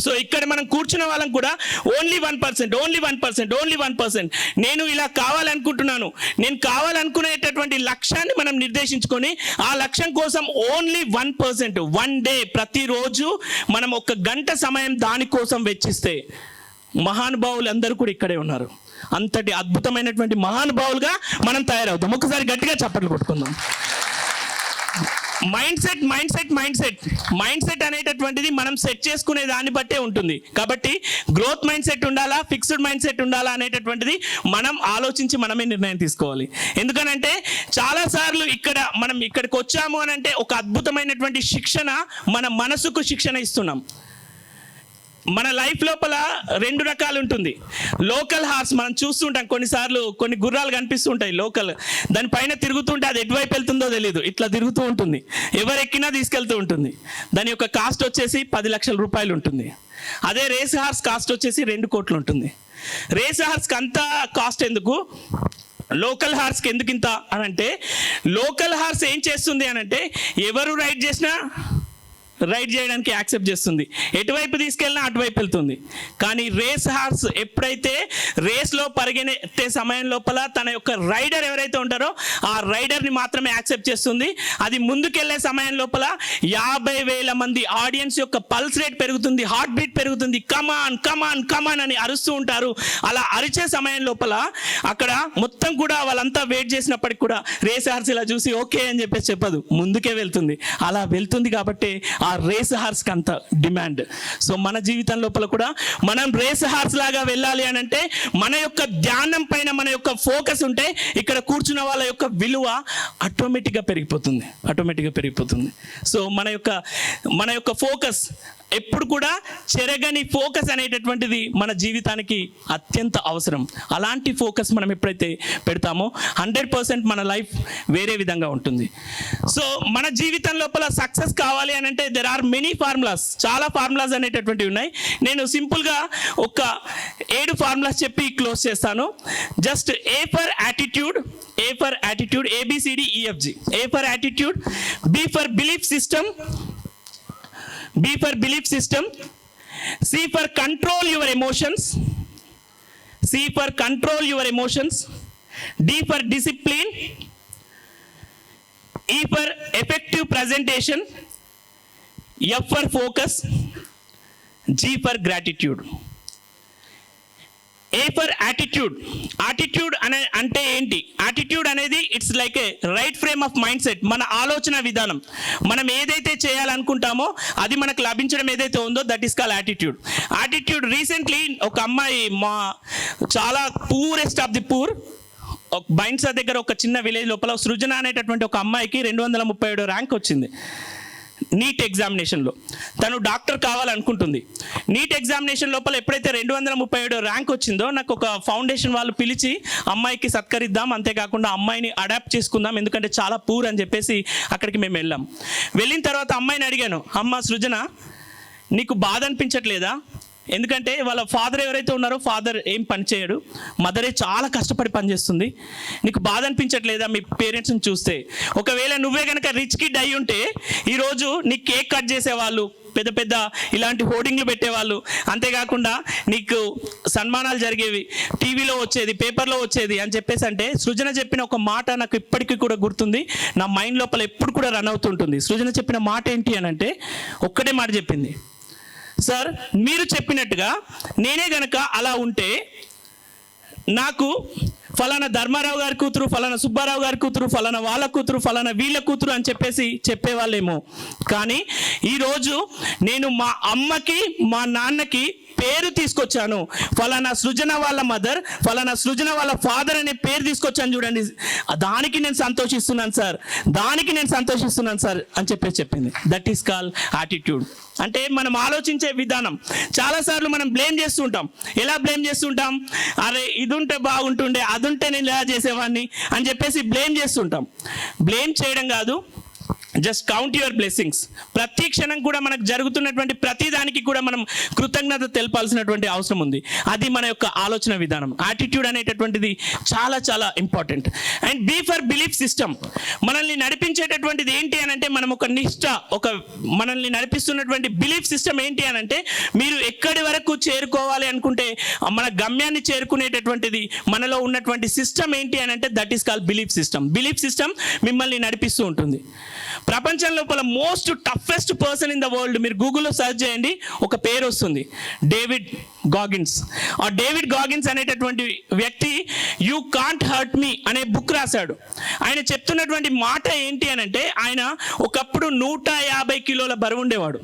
సో ఇక్కడ మనం కూర్చున్న వాళ్ళం కూడా ఓన్లీ 1%. నేను ఇలా కావాలనుకుంటున్నాను, నేను కావాలనుకునేటటువంటి లక్ష్యాన్ని మనం నిర్దేశించుకొని ఆ లక్ష్యం కోసం ఓన్లీ 1%, 1 డే, ప్రతిరోజు మనం 1 గంట సమయం దానికోసం వెచ్చిస్తే మహానుభావులు అందరూ కూడా ఇక్కడే ఉన్నారు. అంతటి అద్భుతమైనటువంటి మహానుభావులుగా మనం తయారవుతాం. ఒకసారి గట్టిగా చప్పట్లు కొట్టుకుందాం. మైండ్ సెట్ అనేటటువంటిది మనం సెట్ చేసుకునే దాన్ని బట్టే ఉంటుంది. కాబట్టి గ్రోత్ మైండ్ సెట్ ఉండాలా, ఫిక్స్డ్ మైండ్ సెట్ ఉండాలా అనేటటువంటిది మనం ఆలోచించి మనమే నిర్ణయం తీసుకోవాలి. ఎందుకనంటే చాలాసార్లు మనం ఇక్కడికి వచ్చాము అని అంటే ఒక అద్భుతమైనటువంటి శిక్షణ, మన మనసుకు శిక్షణ ఇస్తున్నాం. మన లైఫ్ లోపల 2 రకాలు ఉంటుంది. లోకల్ హార్స్ మనం చూస్తుంటాం, కొన్నిసార్లు కొన్ని గుర్రాలు కనిపిస్తూ ఉంటాయి లోకల్, దానిపైన తిరుగుతుంటే అది ఎటువైపు వెళ్తుందో తెలియదు, ఇట్లా తిరుగుతూ ఉంటుంది, ఎవరు ఎక్కినా తీసుకెళ్తూ ఉంటుంది. దాని యొక్క కాస్ట్ వచ్చేసి 10 లక్షల రూపాయలు ఉంటుంది. అదే రేస్ హార్స్ కాస్ట్ వచ్చేసి 2 కోట్లు ఉంటుంది. రేస్ హార్స్కి అంత కాస్ట్ ఎందుకు, లోకల్ హార్స్కి ఎందుకు ఇంత అని అంటే, లోకల్ హార్స్ ఏం చేస్తుంది అని అంటే ఎవరు రైడ్ చేసినా రైడ్ చేయడానికి యాక్సెప్ట్ చేస్తుంది, ఎటువైపు తీసుకెళ్ళినా అటువైపు వెళ్తుంది. కానీ రేస్ హార్స్ ఎప్పుడైతే రేస్లో పరిగెత్తే సమయం లోపల తన యొక్క రైడర్ ఎవరైతే ఉంటారో ఆ రైడర్ని మాత్రమే యాక్సెప్ట్ చేస్తుంది. అది ముందుకెళ్లే సమయం లోపల 50,000 మంది ఆడియన్స్ యొక్క పల్స్ రేట్ పెరుగుతుంది, హార్ట్ బీట్ పెరుగుతుంది, కమాన్ కమాన్ కమాన్ అని అరుస్తూ ఉంటారు. అలా అరిచే సమయం లోపల అక్కడ మొత్తం కూడా వాళ్ళంతా వెయిట్ చేసినప్పటికి కూడా రేస్ హార్స్ ఇలా చూసి ఓకే అని చెప్పేసి చెప్పదు, ముందుకే వెళ్తుంది. అలా వెళ్తుంది కాబట్టి ఆ రేస్ హార్స్కి అంత డిమాండ్. సో మన జీవితం లోపల కూడా మనం రేస్ హార్స్ లాగా వెళ్ళాలి అని అంటే మన యొక్క ధ్యానం పైన మన యొక్క ఫోకస్ ఉంటే ఇక్కడ కూర్చున్న వాళ్ళ యొక్క విలువ ఆటోమేటిక్గా పెరిగిపోతుంది. సో మన యొక్క ఫోకస్ ఎప్పుడు కూడా చెరగని ఫోకస్ అనేటటువంటిది మన జీవితానికి అత్యంత అవసరం. అలాంటి ఫోకస్ మనం ఎప్పుడైతే పెడతామో 100% మన లైఫ్ వేరే విధంగా ఉంటుంది. సో మన జీవితం లోపల సక్సెస్ కావాలి అని అంటే దెర్ ఆర్ మెనీ ఫార్ములాస్, చాలా ఫార్ములాస్ అనేటటువంటివి ఉన్నాయి. నేను సింపుల్గా ఒక 7 ఫార్ములాస్ చెప్పి క్లోజ్ చేస్తాను. Just A for attitude, ABCDEFG. A for attitude, B for belief system, C for control your emotions, D for discipline, E for effective presentation, F for focus, G for gratitude. A for attitude అంటే ఏంటి? Attitude అనేది it's like A right frame of mind set, మన ఆలోచన విధానం. మనం ఏదైతే చేయాలనుకుంటామో అది మనకు లభించడం ఏదైతే ఉందో that is call attitude. Recently ఒక అమ్మాయి, చాలా poorest of the poor, Bhainsa దగ్గర ఒక చిన్న విలేజ్ లోపల సృజన అనేటటువంటి ఒక అమ్మాయికి 237 ర్యాంక్ వచ్చింది నీట్ ఎగ్జామినేషన్లో. తను డాక్టర్ కావాలనుకుంటుంది. నీట్ ఎగ్జామినేషన్ లోపల ఎప్పుడైతే 237 ర్యాంక్ వచ్చిందో నాకు ఒక ఫౌండేషన్ వాళ్ళు పిలిచి అమ్మాయికి సత్కరిద్దాం, అంతేకాకుండా అమ్మాయిని అడాప్ట్ చేసుకుందాం, ఎందుకంటే చాలా పూర్ అని చెప్పేసి అక్కడికి మేము వెళ్ళిన తర్వాత అమ్మాయిని అడిగాను, అమ్మ సృజన నీకు బాధ అనిపించట్లేదా? ఎందుకంటే వాళ్ళ ఫాదర్ ఎవరైతే ఉన్నారో ఫాదర్ ఏం పని చేయడు, మదరే చాలా కష్టపడి పనిచేస్తుంది. నీకు బాధ అనిపించట్లేదా మీ పేరెంట్స్ని చూస్తే? ఒకవేళ నువ్వే కనుక రిచ్ కిడ్ అయి ఉంటే ఈరోజు నీ కేక్ కట్ చేసేవాళ్ళు, పెద్ద ఇలాంటి హోర్డింగ్లు పెట్టేవాళ్ళు, అంతేకాకుండా నీకు సన్మానాలు జరిగేవి, టీవీలో వచ్చేది, పేపర్లో వచ్చేది అని చెప్పేసి. అంటే సృజన చెప్పిన ఒక మాట నాకు ఇప్పటికీ కూడా గుర్తుంది, నా మైండ్ లోపల ఎప్పుడు కూడా రన్ అవుతుంటుంది. సృజన చెప్పిన మాట ఏంటి అని అంటే ఒక్కటే మాట చెప్పింది, సార్ మీరు చెప్పినట్టుగా నేనే గనక అలా ఉంటే నాకు ఫలానా ధర్మారావు గారి కూతురు, ఫలానా సుబ్బారావు గారి కూతురు, ఫలానా వాళ్ళ కూతురు, ఫలానా వీళ్ళ కూతురు అని చెప్పేసి చెప్పేవాళ్ళేమో. కానీ ఈరోజు నేను మా అమ్మకి మా నాన్నకి పేరు తీసుకొచ్చాను, ఫలానా సృజన వాళ్ళ మదర్, ఫలానా సృజన వాళ్ళ ఫాదర్ అనే పేరు తీసుకొచ్చాను చూడండి, దానికి నేను సంతోషిస్తున్నాను సార్ అని చెప్పేసి చెప్పింది. That is call attitude. అంటే మనం ఆలోచించే విధానం. చాలాసార్లు మనం బ్లేమ్ చేస్తుంటాం. ఎలా బ్లేమ్ చేస్తుంటాం? అరే ఇది ఉంటే బాగుంటుండే, అది ఉంటే నేను ఇలా చేసేవాడిని అని చెప్పేసి బ్లేమ్ చేస్తుంటాం. బ్లేమ్ చేయడం కాదు, జస్ట్ కౌంట్ యువర్ బ్లెస్సింగ్స్. ప్రతి క్షణం కూడా మనకు జరుగుతున్నటువంటి ప్రతి దానికి కూడా మనం కృతజ్ఞత తెలపాల్సినటువంటి అవసరం ఉంది. అది మన యొక్క ఆలోచన విధానం. యాటిట్యూడ్ అనేటటువంటిది చాలా చాలా important. And B for belief system. మనల్ని నడిపించేటటువంటిది ఏంటి అని అంటే మనం ఒక నిష్ట, మనల్ని నడిపిస్తున్నటువంటి బిలీఫ్ సిస్టమ్ ఏంటి అని అంటే మీరు ఎక్కడి వరకు చేరుకోవాలి అనుకుంటే మన గమ్యాన్ని చేరుకునేటటువంటిది మనలో ఉన్నటువంటి సిస్టమ్ ఏంటి అని అంటే that is call belief system. Belief system మిమ్మల్ని నడిపిస్తూ ఉంటుంది. ప్రపంచం లోపల most toughest person in the world మీరు గూగుల్లో సెర్చ్ చేయండి, ఒక పేరు వస్తుంది, డేవిడ్ గాగిన్స్. ఆ డేవిడ్ గాగిన్స్ అనేటటువంటి వ్యక్తి యూ కాంట్ హర్ట్ మీ అనే బుక్ రాశాడు. ఆయన చెప్తున్నటువంటి మాట ఏంటి అని అంటే, ఆయన ఒకప్పుడు 150 కిలోల బరువు ఉండేవాడు.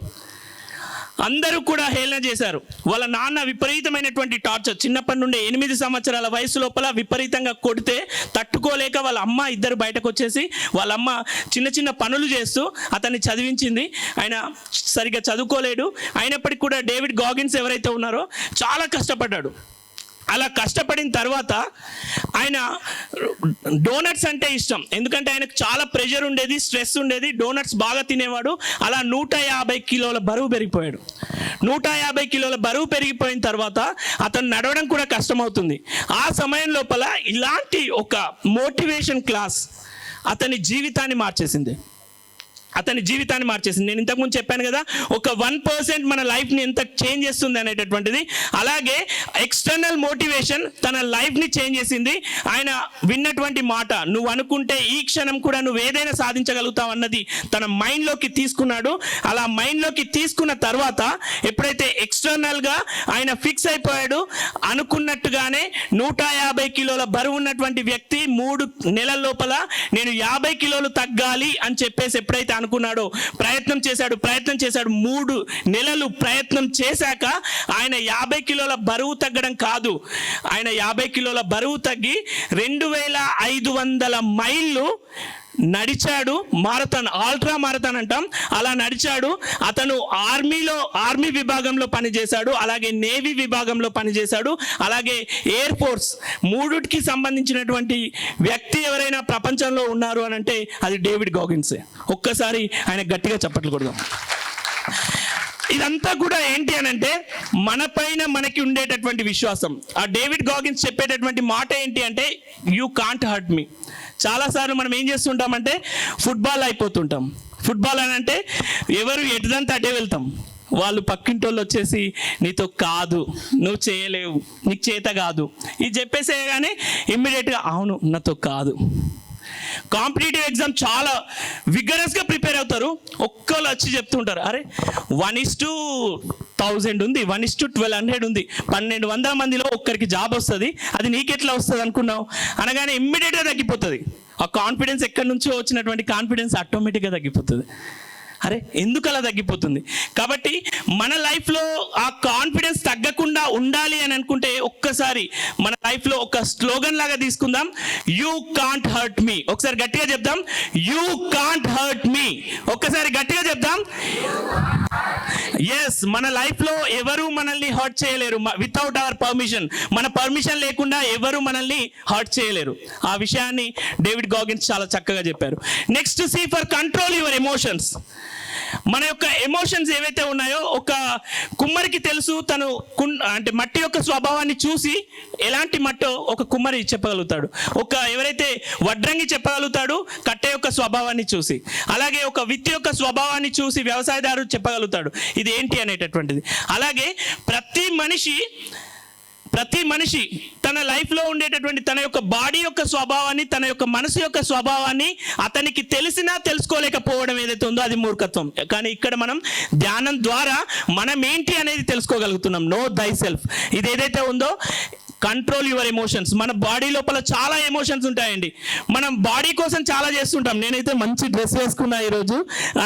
అందరూ కూడా హేళన చేశారు. వాళ్ళ నాన్న విపరీతమైనటువంటి టార్చర్, చిన్నప్పటి నుండి 8 సంవత్సరాల వయసు లోపల విపరీతంగా కొడితే తట్టుకోలేక వాళ్ళ అమ్మ ఇద్దరు బయటకు వచ్చేసి వాళ్ళ అమ్మ చిన్న చిన్న పనులు చేస్తూ అతన్ని చదివించింది. ఆయన సరిగ్గా చదువుకోలేడు. అయినప్పటికీ కూడా డేవిడ్ గాగిన్స్ ఎవరైతే ఉన్నారో చాలా కష్టపడ్డాడు. అలా కష్టపడిన తర్వాత ఆయన డోనట్స్ అంటే ఇష్టం, ఎందుకంటే ఆయనకు చాలా ప్రెషర్ ఉండేది, స్ట్రెస్ ఉండేది, డోనట్స్ బాగా తినేవాడు. అలా 150 కిలోల బరువు పెరిగిపోయాడు. 150 కిలోల బరువు పెరిగిపోయిన తర్వాత అతను నడవడం కూడా కష్టమవుతుంది. ఆ సమయం లోపల ఇలాంటి ఒక మోటివేషన్ క్లాస్ అతని జీవితాన్ని మార్చేసింది. నేను ఇంతకుముందు చెప్పాను కదా, ఒక 1% మన లైఫ్ని ఎంత చేంజ్ చేస్తుంది అనేటటువంటిది. అలాగే ఎక్స్టర్నల్ మోటివేషన్ తన లైఫ్ని చేంజ్ చేసింది. ఆయన విన్నటువంటి మాట, నువ్వు అనుకుంటే ఈ క్షణం కూడా నువ్వు ఏదైనా సాధించగలుగుతావు అన్నది తన మైండ్లోకి తీసుకున్నాడు. అలా మైండ్లోకి తీసుకున్న తర్వాత ఎప్పుడైతే ఎక్స్టర్నల్గా ఆయన ఫిక్స్ అయిపోయాడు, అనుకున్నట్టుగానే 150 కిలోల బరువు ఉన్నటువంటి వ్యక్తి 3 నెలల లోపల నేను 50 కిలోలు తగ్గాలి అని చెప్పేసి ఎప్పుడైతే అనుకున్నాడో ప్రయత్నం చేశాడు. 3 నెలలు ప్రయత్నం చేశాక ఆయన 50 కిలోల బరువు తగ్గడం కాదు, ఆయన 50 కిలోల బరువు తగ్గి 2500 మైళ్ళు నడిచాడు. మారథాన్, అల్ట్రా మారథాన్ అంటాం, అలా నడిచాడు. అతను ఆర్మీ విభాగంలో పనిచేశాడు, అలాగే నేవీ విభాగంలో పనిచేశాడు, అలాగే ఎయిర్ ఫోర్స్. 3కి సంబంధించినటువంటి వ్యక్తి ఎవరైనా ప్రపంచంలో ఉన్నారు అని అంటే అది డేవిడ్ గాగిన్సే. ఒక్కసారి ఆయన గట్టిగా చప్పట్లు కొడదాం. ఇదంతా కూడా ఏంటి అని అంటే మన పైన మనకి ఉండేటటువంటి విశ్వాసం. ఆ డేవిడ్ గాగిన్స్ చెప్పేటటువంటి మాట ఏంటి అంటే, యూ కాంట్ హర్ట్ మీ. చాలాసార్లు మనం ఏం చేస్తుంటామంటే ఫుట్బాల్ అయిపోతుంటాం. ఫుట్బాల్ అని అంటే ఎవరు ఎటుదంతా అటే వెళ్తాం. వాళ్ళు పక్కింటి వాళ్ళు వచ్చేసి నీతో కాదు, నువ్వు చేయలేవు, నీకు చేత కాదు ఇది చెప్పేసేయగానే ఇమ్మీడియట్గా అవును నాతో కాదు. కాంపిటేటివ్ ఎగ్జామ్ చాలా విగరస్గా ప్రిపేర్ అవుతారు. ఒక్కళ్ళు వచ్చి చెప్తుంటారు, అరే 1:1000 ఉంది, 1:1200 ఉంది, 1200 మందిలో ఒక్కరికి జాబ్ వస్తుంది, అది నీకెట్లా వస్తుంది అనుకున్నావు అనగానే ఇమ్మీడియట్గా తగ్గిపోతుంది. ఆ కాన్ఫిడెన్స్ ఎక్కడి నుంచో వచ్చినటువంటి కాన్ఫిడెన్స్ ఆటోమేటిక్గా తగ్గిపోతుంది. అరే ఎందుకు అలా తగ్గిపోతుంది? కాబట్టి మన లైఫ్లో ఆ కాన్ఫిడెన్స్ తగ్గకుండా ఉండాలి అని అనుకుంటే ఒక్కసారి మన లైఫ్లో ఒక స్లోగన్ లాగా తీసుకుందాం, యూ కాంట్ హర్ట్ మీ. ఒకసారి గట్టిగా చెప్దాం, యూ కాంట్ హర్ట్ మీ. ఒక్కసారి గట్టిగా చెప్దాం. ఎస్, మన లైఫ్లో ఎవరు మనల్ని హర్ట్ చేయలేరు వితౌట్ అవర్ పర్మిషన్. మన పర్మిషన్ లేకుండా ఎవరు మనల్ని హర్ట్ చేయలేరు. ఆ విషయాన్ని డేవిడ్ గాగిన్స్ చాలా చక్కగా చెప్పారు. Next, C for control your emotions. మన యొక్క ఎమోషన్స్ ఏవైతే ఉన్నాయో, ఒక కుమ్మరికి తెలుసు తను అంటే మట్టి యొక్క స్వభావాన్ని చూసి ఎలాంటి మట్టో ఒక కుమ్మరి చెప్పగలుగుతాడు. ఎవరైతే వడ్రంగి చెప్పగలుగుతాడు కట్టె యొక్క స్వభావాన్ని చూసి, అలాగే ఒక విత్తి యొక్క స్వభావాన్ని చూసి వ్యవసాయదారు చెప్పగలుగుతాడు ఇది ఏంటి అనేటటువంటిది. అలాగే ప్రతి మనిషి తన లైఫ్లో ఉండేటటువంటి తన యొక్క బాడీ యొక్క స్వభావాన్ని, తన యొక్క మనసు యొక్క స్వభావాన్ని అతనికి తెలిసినా తెలుసుకోలేకపోవడం ఏదైతే ఉందో అది మూర్ఖత్వం. కానీ ఇక్కడ మనం ధ్యానం ద్వారా మనం ఏంటి అనేది తెలుసుకోగలుగుతున్నాం. నో దై సెల్ఫ్. ఇది ఏదైతే ఉందో కంట్రోల్ యువర్ ఎమోషన్స్. మన బాడీ లోపల చాలా ఎమోషన్స్ ఉంటాయండి. మనం బాడీ కోసం చాలా చేస్తుంటాం. నేనైతే మంచి డ్రెస్ వేసుకున్నా ఈరోజు.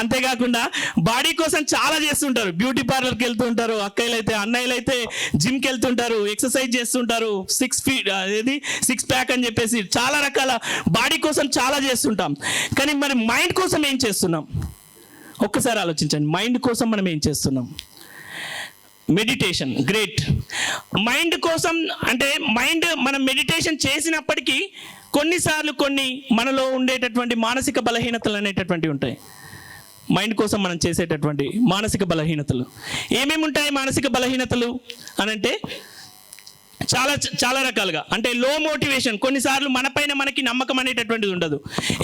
అంతేకాకుండా బాడీ కోసం చాలా చేస్తుంటారు. బ్యూటీ పార్లర్కి వెళ్తుంటారు అక్కయ్యలు అయితే, అన్నయ్యలు అయితే జిమ్కి వెళ్తుంటారు, ఎక్సర్సైజ్ చేస్తుంటారు, 6 ప్యాక్ అని చెప్పేసి చాలా రకాల బాడీ కోసం చాలా చేస్తుంటాం. కానీ మరి మైండ్ కోసం ఏం చేస్తున్నాం? ఒక్కసారి ఆలోచించండి. మైండ్ కోసం మనం ఏం చేస్తున్నాం? Meditation, great. మైండ్ కోసం అంటే మనం మెడిటేషన్ చేసినప్పటికీ కొన్నిసార్లు మనలో ఉండేటటువంటి మానసిక బలహీనతలు అనేటటువంటివి ఉంటాయి. మైండ్ కోసం మనం చేసేటటువంటి మానసిక బలహీనతలు ఏమేమి ఉంటాయి? మానసిక బలహీనతలు అనంటే చాలా చాలా రకాలుగా, అంటే లో మోటివేషన్, కొన్నిసార్లు మనపైన మనకి నమ్మకం అనేటటువంటిది ఉండదు,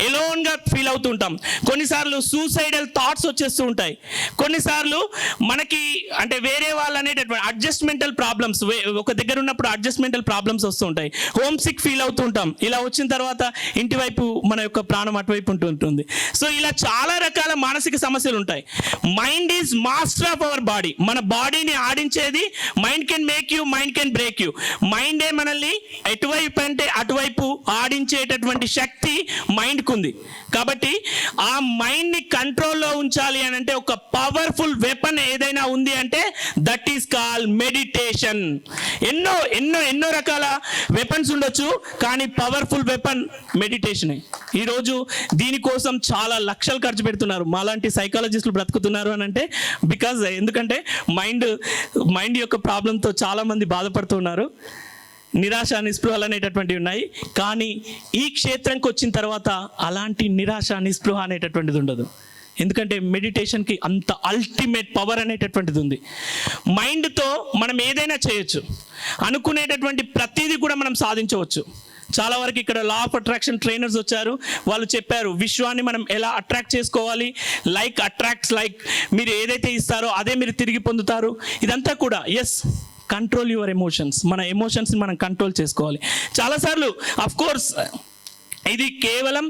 ఎలోన్గా ఫీల్ అవుతుంటాం, కొన్నిసార్లు సూసైడల్ థాట్స్ వచ్చేస్తూ ఉంటాయి, కొన్నిసార్లు మనకి అంటే వేరే వాళ్ళు అనేటటువంటి అడ్జస్ట్మెంటల్ ప్రాబ్లమ్స్, ఒక దగ్గర ఉన్నప్పుడు అడ్జస్ట్మెంటల్ ప్రాబ్లమ్స్ వస్తూ ఉంటాయి, హోమ్ సిక్ ఫీల్ అవుతూ ఉంటాం, ఇలా వచ్చిన తర్వాత ఇంటి వైపు మన యొక్క ప్రాణం అటువైపు ఉంటుంది. సో ఇలా చాలా రకాల మానసిక సమస్యలు ఉంటాయి. Mind is master of our body. మన బాడీని ఆడించేది mind can make you, mind can break you. మైండే మనల్ని ఎటువైపు అంటే అటువైపు ఆడించేటటువంటి శక్తి మైండ్కి ఉంది. కాబట్టి ఆ మైండ్ని కంట్రోల్లో ఉంచాలి అని అంటే ఒక పవర్ఫుల్ వెపన్ ఏదైనా ఉంది అంటే దట్ ఈస్ కాల్ మెడిటేషన్. ఎన్నో ఎన్నో ఎన్నో రకాల వెపన్స్ ఉండొచ్చు, కానీ పవర్ఫుల్ వెపన్ మెడిటేషనే. ఈరోజు దీనికోసం చాలా లక్షలు ఖర్చు పెడుతున్నారు మాలాంటి సైకాలజిస్టులు బ్రతుకుతున్నారు అని అంటే ఎందుకంటే మైండ్ యొక్క ప్రాబ్లంతో చాలామంది బాధపడుతున్నారు, నిరాశ నిస్పృహలు అనేటటువంటివి ఉన్నాయి. కానీ ఈ క్షేత్రంకి వచ్చిన తర్వాత అలాంటి నిరాశ నిస్పృహ అనేటటువంటిది ఉండదు. ఎందుకంటే మెడిటేషన్కి అంత అల్టిమేట్ పవర్ అనేటటువంటిది ఉంది. మైండ్తో మనం ఏదైనా చేయొచ్చు, అనుకునేటటువంటి ప్రతిదీ కూడా మనం సాధించవచ్చు. చాలా వరకు ఇక్కడ లా ఆఫ్ అట్రాక్షన్ ట్రైనర్స్ వచ్చారు, వాళ్ళు చెప్పారు విశ్వాన్ని మనం ఎలా అట్రాక్ట్ చేసుకోవాలి, లైక్ అట్రాక్ట్స్ లైక్, మీరు ఏదైతే ఇస్తారో అదే మీరు తిరిగి పొందుతారు. ఇదంతా కూడా ఎస్, కంట్రోల్ యువర్ ఎమోషన్స్. మన ఎమోషన్స్ని మనం కంట్రోల్ చేసుకోవాలి. చాలాసార్లు అఫ్ కోర్స్ ఇది కేవలం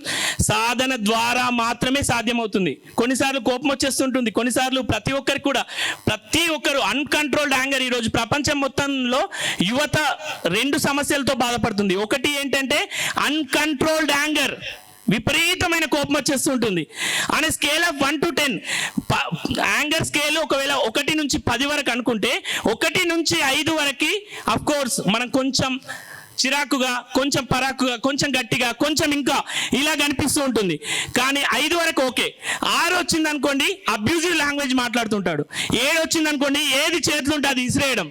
సాధన ద్వారా మాత్రమే సాధ్యమవుతుంది. కొన్నిసార్లు కోపం వచ్చేస్తుంటుంది, కొన్నిసార్లు ప్రతి ఒక్కరు అన్కంట్రోల్డ్ యాంగర్. ఈరోజు ప్రపంచం మొత్తంలో యువత 2 సమస్యలతో బాధపడుతుంది. ఒకటి ఏంటంటే అన్కంట్రోల్డ్ యాంగర్, విపరీతమైన కోపం వచ్చేస్తుంటుంది. అనే scale of 1 to 10 anger scale ఒకవేళ 1 నుంచి 10 వరకు అనుకుంటే 1 నుంచి 5 వరకు అఫ్ కోర్స్ మనం కొంచెం చిరాకుగా, కొంచెం పరాకుగా, కొంచెం గట్టిగా, కొంచెం ఇంకా ఇలా కనిపిస్తూ ఉంటుంది. కానీ 5 వరకు ఓకే. 6 వచ్చింది అనుకోండి అబ్యూజివ్ లాంగ్వేజ్ మాట్లాడుతుంటాడు. 7 వచ్చింది అనుకోండి ఏది చేతులు ఉంటే అది విసిరేయడం.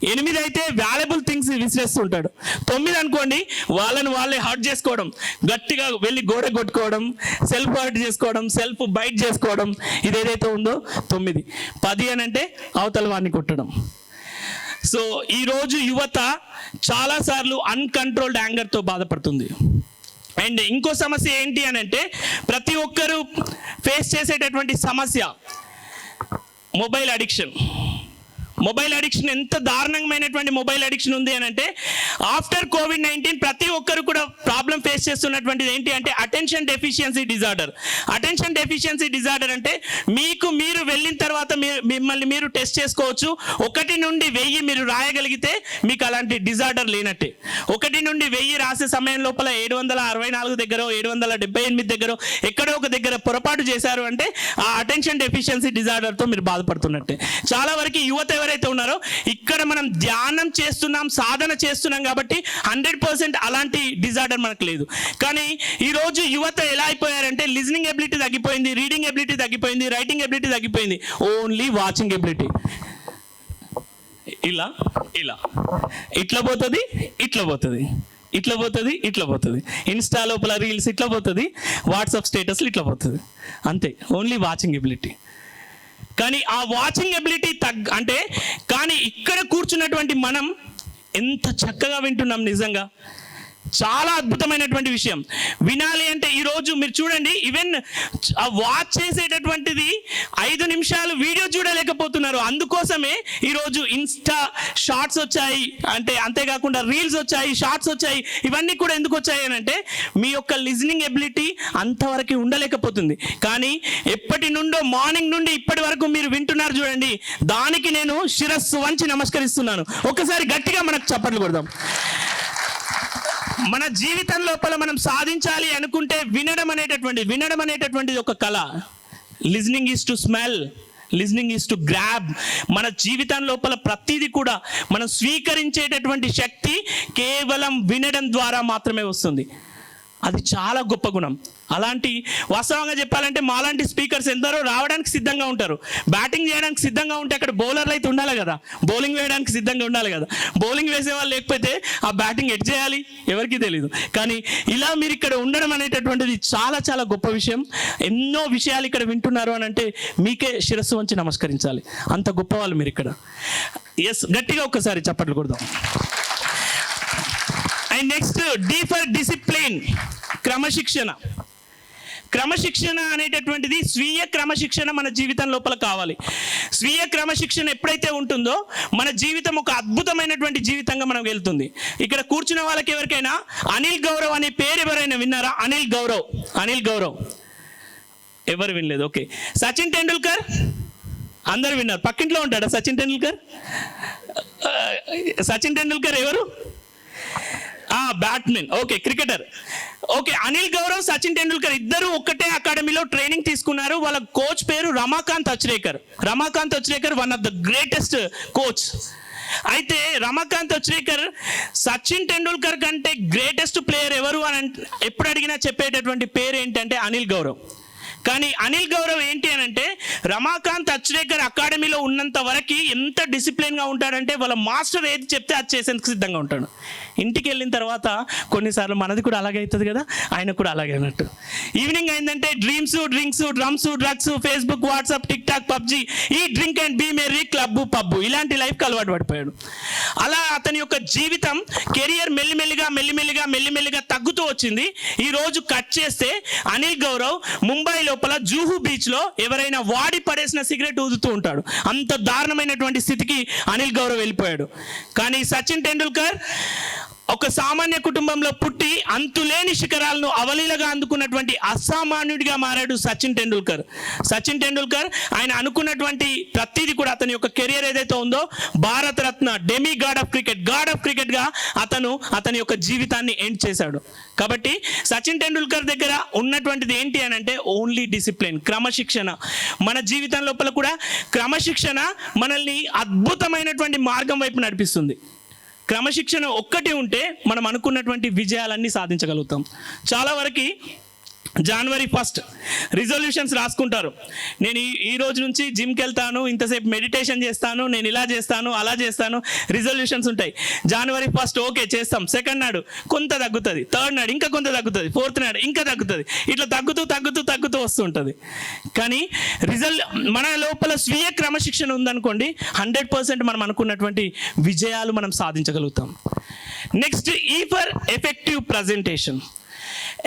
8 అయితే వాల్యుబుల్ థింగ్స్ విసిరేస్తుంటాడు. 9 అనుకోండి వాళ్ళే హర్ట్ చేసుకోవడం, గట్టిగా వెళ్ళి గోడ కొట్టుకోవడం, సెల్ఫ్ హర్ట్ చేసుకోవడం, సెల్ఫ్ బైట్ చేసుకోవడం, ఇది ఏదైతే ఉందో 9. 10 అని అంటే అవతల వాడిని కొట్టడం. సో ఈరోజు యువత చాలాసార్లు అన్కంట్రోల్డ్ యాంగర్తో బాధపడుతుంది. అండ్ ఇంకో సమస్య ఏంటి అని అంటే ప్రతి ఒక్కరూ ఫేస్ చేసేటటువంటి సమస్య మొబైల్ అడిక్షన్. మొబైల్ అడిక్షన్ ఎంత దారుణమైనటువంటి మొబైల్ అడిక్షన్ ఉంది అని అంటే ఆఫ్టర్ కోవిడ్-19 ప్రతి ఒక్కరు కూడా ప్రాబ్లం ఫేస్ చేస్తున్నటువంటిది ఏంటి అంటే attention deficiency disorder. Attention deficiency disorder అంటే మీరు వెళ్ళిన తర్వాత మిమ్మల్ని మీరు టెస్ట్ చేసుకోవచ్చు. 1 నుండి 1000 మీరు రాయగలిగితే మీకు అలాంటి డిజార్డర్ లేనట్టే. 1 నుండి 1000 రాసే సమయం లోపల 764 దగ్గర 778 దగ్గర ఎక్కడో ఒక దగ్గర పొరపాటు చేశారు అంటే ఆ అటెన్షన్ డెఫిషియన్సీ డిజార్డర్తో మీరు బాధపడుతున్నట్టే. చాలా వరకు యువత ఎవరైతే ఉన్నారో ఇక్కడ మనం ధ్యానం చేస్తున్నాం, సాధన చేస్తున్నాం కాబట్టి 100% అలాంటి డిజార్డర్ మనకు లేదు. కానీ ఈరోజు యువత ఎలా అయిపోయారంటే లిజనింగ్ ఎబిలిటీ తగ్గిపోయింది, రీడింగ్ ఎబిలిటీ తగ్గిపోయింది, రైటింగ్ ఎబిలిటీ తగ్గిపోయింది, ఓన్లీ వాచింగ్ ఎబిలిటీ. ఇట్లా పోతుంది, ఇన్స్టా లోపల రీల్స్ ఇట్లా పోతుంది, వాట్సాప్ స్టేటస్లు ఇట్లా పోతుంది, అంతే, ఓన్లీ వాచింగ్ ఎబిలిటీ. కానీ ఆ వాచింగ్ ఎబిలిటీ కానీ ఇక్కడ కూర్చున్నటువంటి మనం ఎంత చక్కగా వింటున్నాం. నిజంగా చాలా అద్భుతమైనటువంటి విషయం. వినాలి అంటే ఈరోజు మీరు చూడండి, ఈవెన్ ఆ వాచ్ చేసేటటువంటిది 5 నిమిషాలు వీడియో చూడలేకపోతున్నారు. అందుకోసమే ఈరోజు ఇన్స్టా షార్ట్స్ వచ్చాయి, అంతేకాకుండా రీల్స్ వచ్చాయి, షార్ట్స్ వచ్చాయి. ఇవన్నీ కూడా ఎందుకు వచ్చాయి అని అంటే మీ యొక్క లిజనింగ్ ఎబిలిటీ అంతవరకు ఉండలేకపోతుంది. కానీ ఎప్పటి నుండో మార్నింగ్ నుండి ఇప్పటి వరకు మీరు వింటున్నారు చూడండి, దానికి నేను శిరస్సు వంచి నమస్కరిస్తున్నాను. ఒకసారి గట్టిగా మనకు చప్పట్లు కొడదాం. మన జీవితం లోపల మనం సాధించాలి అనుకుంటే వినడం అనేటటువంటిది ఒక కళ. Listening is to smell, listening is to grab. మన జీవితం లోపల ప్రతిదీ కూడా మనం స్వీకరించేటటువంటి శక్తి కేవలం వినడం ద్వారా మాత్రమే వస్తుంది. అది చాలా గొప్ప గుణం. అలాంటి వాస్తవంగా చెప్పాలంటే మాలాంటి స్పీకర్స్ ఎందరో రావడానికి సిద్ధంగా ఉంటారు, బ్యాటింగ్ చేయడానికి సిద్ధంగా ఉంటే అక్కడ బౌలర్లు అయితే ఉండాలి కదా, బౌలింగ్ వేయడానికి సిద్ధంగా ఉండాలి కదా. బౌలింగ్ వేసే వాళ్ళు లేకపోతే ఆ బ్యాటింగ్ ఎట్ చేయాలి ఎవరికి తెలియదు. కానీ ఇలా మీరు ఇక్కడ ఉండడం అనేటటువంటిది చాలా చాలా గొప్ప విషయం. ఎన్నో విషయాలు ఇక్కడ వింటున్నారు అని అంటే మీకే శిరస్సు వంచి నమస్కరించాలి, అంత గొప్ప వాళ్ళు మీరు ఇక్కడ. ఎస్, గట్టిగా ఒక్కసారి చప్పట్లు కొడదాం. And next D for discipline, క్రమశిక్షణ. క్రమశిక్షణ అనేటటువంటిది స్వీయ క్రమశిక్షణ మన జీవితం లోపల కావాలి. స్వీయ క్రమశిక్షణ ఎప్పుడైతే ఉంటుందో మన జీవితం ఒక అద్భుతమైనటువంటి జీవితంగా మనకు వెళ్తుంది. ఇక్కడ కూర్చున్న వాళ్ళకి ఎవరికైనా అనిల్ గౌరవ్ అనే పేరు ఎవరైనా విన్నారా? అనిల్ గౌరవ్ ఎవరు వినలేదు? ఓకే. సచిన్ టెండూల్కర్ అందరు విన్నారు. పక్కింట్లో ఉంటాడా సచిన్ టెండూల్కర్? సచిన్ టెండూల్కర్ ఎవరు? Batsmen. Okay, cricketer. Okay, Anil Gaurav, Sachin Tendulkar ఇద్దరు ఒక్కటే అకాడమీలో ట్రైనింగ్ తీసుకున్నారు. వాళ్ళ కోచ్ పేరు Ramakant Achrekar one of the greatest coach. అయితే రమాకాంత్ అచ్రేకర్ సచిన్ టెండూల్కర్ కంటే గ్రేటెస్ట్ ప్లేయర్ ఎవరు అని ఎప్పుడు అడిగినా చెప్పేటటువంటి పేరు ఏంటంటే అనిల్ గౌరవ్. కానీ అనిల్ గౌరవ్ ఏంటి అని అంటే రమాకాంత్ అచ్రేకర్ అకాడమీలో ఉన్నంత వరకు ఎంత డిసిప్లిన్గా ఉంటాడంటే వాళ్ళ మాస్టర్ ఏది చెప్తే అది చేసేందుకు సిద్ధంగా ఉంటాడు. ఇంటికి వెళ్ళిన తర్వాత కొన్నిసార్లు మనది కూడా అలాగే అవుతుంది కదా, ఆయన కూడా అలాగే అన్నట్టు. ఈవినింగ్ అయిందంటే dreams, drinks, drums, drugs, Facebook, WhatsApp, TikTok, PUBG, ఈ drink and be merry, club, pub, ఇలాంటి లైఫ్కి అలవాటు పడిపోయాడు. అలా అతని యొక్క జీవితం కెరియర్ మెల్లిమెల్లిగా తగ్గుతూ వచ్చింది. ఈ రోజు కట్ చేస్తే అనిల్ గౌరవ్ ముంబై లోపల జూహు బీచ్ లో ఎవరైనా వాడి పడేసిన సిగరెట్ ఊదుతూ ఉంటాడు. అంత దారుణమైనటువంటి స్థితికి అనిల్ గౌరవ్ వెళ్ళిపోయాడు. కానీ సచిన్ టెండూల్కర్ ఒక సామాన్య కుటుంబంలో పుట్టి అంతులేని శిఖరాలను అవలీలగా అందుకున్నటువంటి అసామాన్యుడిగా మారాడు సచిన్ టెండూల్కర్. ఆయన అనుకున్నటువంటి ప్రతిదీ కూడా అతని యొక్క కెరియర్ ఏదైతే ఉందో Bharat Ratna, demi God of cricket గా అతని యొక్క జీవితాన్ని ఎండ్ చేశాడు. కాబట్టి సచిన్ టెండూల్కర్ దగ్గర ఉన్నటువంటిది ఏంటి అని అంటే ఓన్లీ డిసిప్లిన్, క్రమశిక్షణ. మన జీవితం లోపల కూడా క్రమశిక్షణ మనల్ని అద్భుతమైన మార్గం వైపు నడిపిస్తుంది. క్రమశిక్షణ ఒక్కటి ఉంటే మనం అనుకున్నటువంటి విజయాలన్నీ సాధించగలుగుతాం. చాలా వరకు January 1st రిజల్యూషన్స్ రాసుకుంటారు. నేను ఈ రోజు నుంచి జిమ్కి వెళ్తాను, ఇంతసేపు మెడిటేషన్ చేస్తాను, నేను ఇలా చేస్తాను, అలా చేస్తాను, రిజల్యూషన్స్ ఉంటాయి. January 1st ఓకే చేస్తాం, సెకండ్ నాడు కొంత తగ్గుతుంది, థర్డ్ నాడు ఇంకా కొంత తగ్గుతుంది, ఫోర్త్ నాడు ఇంకా తగ్గుతుంది, ఇట్లా తగ్గుతూ వస్తుంటుంది. కానీ మన లోపల స్వీయ క్రమశిక్షణ ఉందనుకోండి 100% మనం అనుకున్నటువంటి విజయాలు మనం సాధించగలుగుతాం. నెక్స్ట్ ఈ for effective presentation.